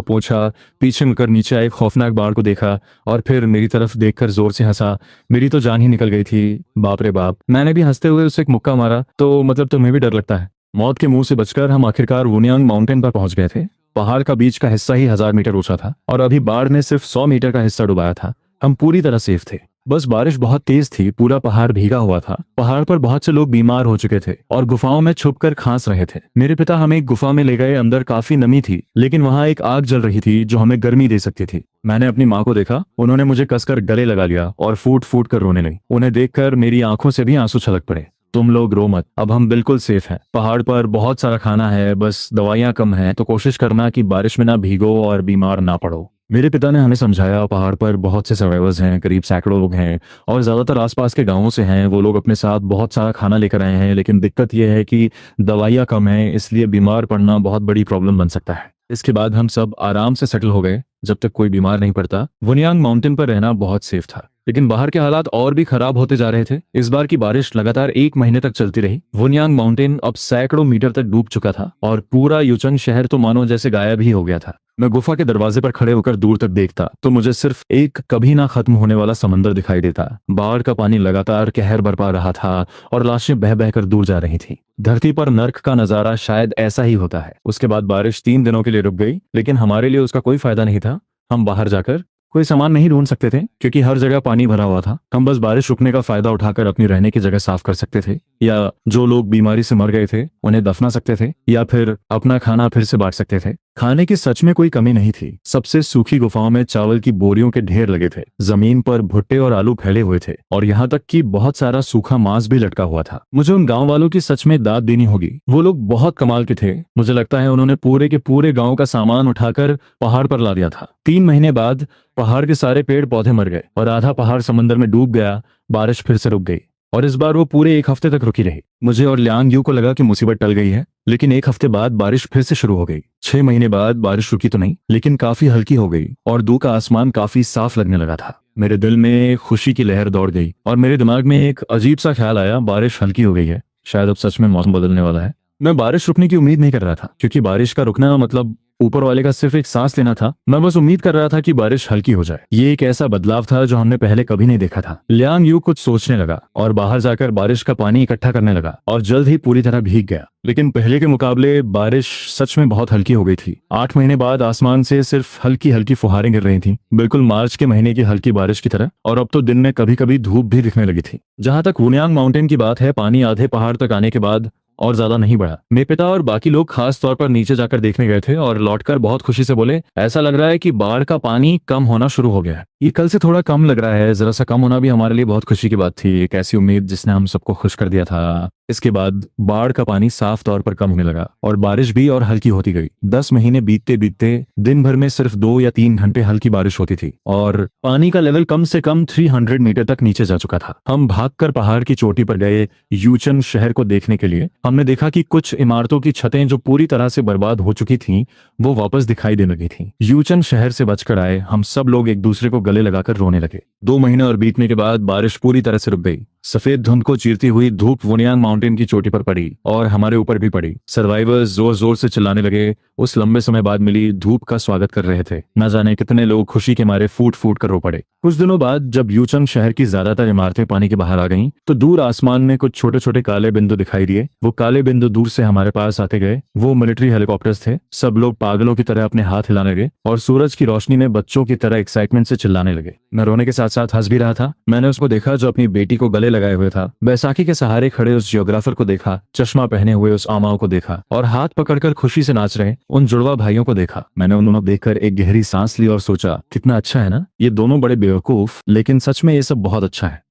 पोंछा, पीछे मुड़कर नीचे आए खौफनाक बाढ़ को देखा और फिर मेरी तरफ देखकर जोर से हंसा। मेरी तो जान ही निकल गई थी। बाप रे बाप। मैंने भी हंसते हुए उसे एक मुक्का मारा। तो मतलब तुम्हें भी डर लगता है? मौत के मुंह से बचकर हम आखिरकार वुनियांग माउंटेन पर पहुंच गए थे। पहाड़ का बीच का हिस्सा ही 1000 मीटर ऊंचा था और अभी बाढ़ ने सिर्फ 100 मीटर का हिस्सा डुबाया था। हम पूरी तरह सेफ थे। बस बारिश बहुत तेज थी। पूरा पहाड़ भीगा हुआ था। पहाड़ पर बहुत से लोग बीमार हो चुके थे और गुफाओं में छुपकर खांस रहे थे। मेरे पिता हमें एक गुफा में ले गए। अंदर काफी नमी थी लेकिन वहां एक आग जल रही थी जो हमें गर्मी दे सकती थी। मैंने अपनी माँ को देखा। उन्होंने मुझे कसकर गले लगा लिया और फूट फूट कर रोने लगी। उन्हें देखकर मेरी आंखों से भी आंसू छलक पड़े। तुम लोग रो मत, अब हम बिल्कुल सेफ हैं। पहाड़ पर बहुत सारा खाना है, बस दवाइयां कम हैं, तो कोशिश करना कि बारिश में ना भीगो और बीमार ना पड़ो। मेरे पिता ने हमें समझाया पहाड़ पर बहुत से सर्वाइवर्स हैं, करीब सैकड़ों लोग हैं और ज्यादातर आसपास के गांवों से हैं। वो लोग अपने साथ बहुत सारा खाना लेकर आए हैं लेकिन दिक्कत यह है कि दवाइयां कम हैं, इसलिए बीमार पड़ना बहुत बड़ी प्रॉब्लम बन सकता है। इसके बाद हम सब आराम से सेटल हो गए जब तक कोई बीमार नहीं पड़ता। वुनियांग माउंटेन पर रहना बहुत सेफ था, लेकिन बाहर के हालात और भी खराब होते जा रहे थे। इस बार की बारिश लगातार 1 महीने तक चलती रही। वुनियांग माउंटेन अब सैकड़ों मीटर तक डूब चुका था और पूरा यूचंग शहर तो मानो जैसे गायब ही हो गया था। मैं गुफा के दरवाजे पर खड़े होकर दूर तक देखता तो मुझे सिर्फ एक कभी ना खत्म होने वाला समंदर दिखाई देता। बाढ़ का पानी लगातार कहर बरपा रहा था और लाशें बह बह कर दूर जा रही थी। धरती पर नर्क का नजारा शायद ऐसा ही होता है। उसके बाद बारिश 3 दिनों के लिए रुक गई, लेकिन हमारे लिए उसका कोई फायदा नहीं था। हम बाहर जाकर कोई सामान नहीं ढूंढ सकते थे क्योंकि हर जगह पानी भरा हुआ था। हम बस बारिश रुकने का फायदा उठाकर अपनी रहने की जगह साफ कर सकते थे, या जो लोग बीमारी से मर गए थे उन्हें दफना सकते थे, या फिर अपना खाना फिर से बांट सकते थे। खाने की सच में कोई कमी नहीं थी। सबसे सूखी गुफाओं में चावल की बोरियों के ढेर लगे थे, जमीन पर भुट्टे और आलू फैले हुए थे, और यहाँ तक कि बहुत सारा सूखा मांस भी लटका हुआ था। मुझे उन गांव वालों की सच में दाद देनी होगी। वो लोग बहुत कमाल के थे। मुझे लगता है उन्होंने पूरे के पूरे गांव का सामान उठाकर पहाड़ पर ला दिया था। 3 महीने बाद पहाड़ के सारे पेड़ पौधे मर गए और आधा पहाड़ समंदर में डूब गया। बारिश फिर से रुक गई और इस बार वो पूरे 1 हफ्ते तक रुकी रही। मुझे और लियांग यू को लगा कि मुसीबत टल गई है, लेकिन 1 हफ्ते बाद बारिश फिर से शुरू हो गई। 6 महीने बाद बारिश रुकी तो नहीं, लेकिन काफी हल्की हो गई और दूर का आसमान काफी साफ लगने लगा था। मेरे दिल में खुशी की लहर दौड़ गई और मेरे दिमाग में एक अजीब सा ख्याल आया, बारिश हल्की हो गई है, शायद अब सच में मौसम बदलने वाला है। मैं बारिश रुकने की उम्मीद नहीं कर रहा था, क्योंकि बारिश का रुकना मतलब ऊपर वाले का सिर्फ एक सांस लेना था। मैं बस उम्मीद कर रहा था कि बारिश हल्की हो जाए। ये एक ऐसा बदलाव था जो हमने पहले कभी नहीं देखा था। लियांग यू कुछ सोचने लगा और बाहर जाकर बारिश का पानी इकट्ठा करने लगा और जल्द ही पूरी तरह भीग गया। लेकिन पहले के मुकाबले बारिश सच में बहुत हल्की हो गई थी। 8 महीने बाद आसमान से सिर्फ हल्की हल्की फुहारें गिर रही थीं, बिल्कुल मार्च के महीने की हल्की बारिश की तरह। और अब तो दिन में कभी कभी धूप भी दिखने लगी थी। जहां तक वुनियांग माउंटेन की बात है, पानी आधे पहाड़ तक आने के बाद और ज्यादा नहीं बढ़ा। मेरे पिता और बाकी लोग खास तौर पर नीचे जाकर देखने गए थे और लौटकर बहुत खुशी से बोले, ऐसा लग रहा है कि बाढ़ का पानी कम होना शुरू हो गया है। ये कल से थोड़ा कम लग रहा है। जरा सा कम होना भी हमारे लिए बहुत खुशी की बात थी। एक ऐसी उम्मीद जिसने हम सबको खुश कर दिया था। इसके बाद बाढ़ का पानी साफ तौर पर कम होने लगा और बारिश भी और हल्की होती गई। 10 महीने बीतते बीतते दिन भर में सिर्फ 2 या 3 घंटे हल्की बारिश होती थी और पानी का लेवल कम से कम 300 मीटर तक नीचे जा चुका था। हम भागकर पहाड़ की चोटी पर गए यूचन शहर को देखने के लिए। हमने देखा कि कुछ इमारतों की छतें जो पूरी तरह से बर्बाद हो चुकी थीं, वो वापस दिखाई देने लगी थीं। यूचन शहर से बचकर आए हम सब लोग एक दूसरे को गले लगाकर रोने लगे। 2 महीने और बीतने के बाद बारिश पूरी तरह से रुक गई। सफेद धुंध को चीरती हुई धूप वुनियांग माउंटेन की चोटी पर पड़ी और हमारे ऊपर भी पड़ी। सर्वाइवर्स जोर जोर से चिल्लाने लगे। उस लंबे समय बाद मिली धूप का स्वागत कर रहे थे। न जाने कितने लोग खुशी के मारे फूट फूट कर रो पड़े। कुछ दिनों बाद जब यूचंग शहर की ज्यादातर इमारतें पानी के बाहर आ गईं, तो दूर आसमान में कुछ छोटे छोटे काले बिंदु दिखाई दिए। वो काले बिंदु दूर से हमारे पास आते गए। वो मिलिट्री हेलीकॉप्टर्स थे। सब लोग पागलों की तरह अपने हाथ हिलाने लगे और सूरज की रोशनी में बच्चों की तरह एक्साइटमेंट से चिल्लाने लगे। मैं रोने के साथ साथ हंस भी रहा था। मैंने उसको देखा जो अपनी बेटी को गले लगाए हुए था। बैसाखी के सहारे खड़े उस जियोग्राफर को देखा, चश्मा पहने हुए उस आमाओं को देखा और हाथ पकड़कर खुशी से नाच रहे उन जुड़वा भाइयों को देखा। मैंने उन दोनों देखकर एक गहरी सांस ली और सोचा, कितना अच्छा है ना, ये दोनों बड़े बेवकूफ, लेकिन सच में ये सब बहुत अच्छा है।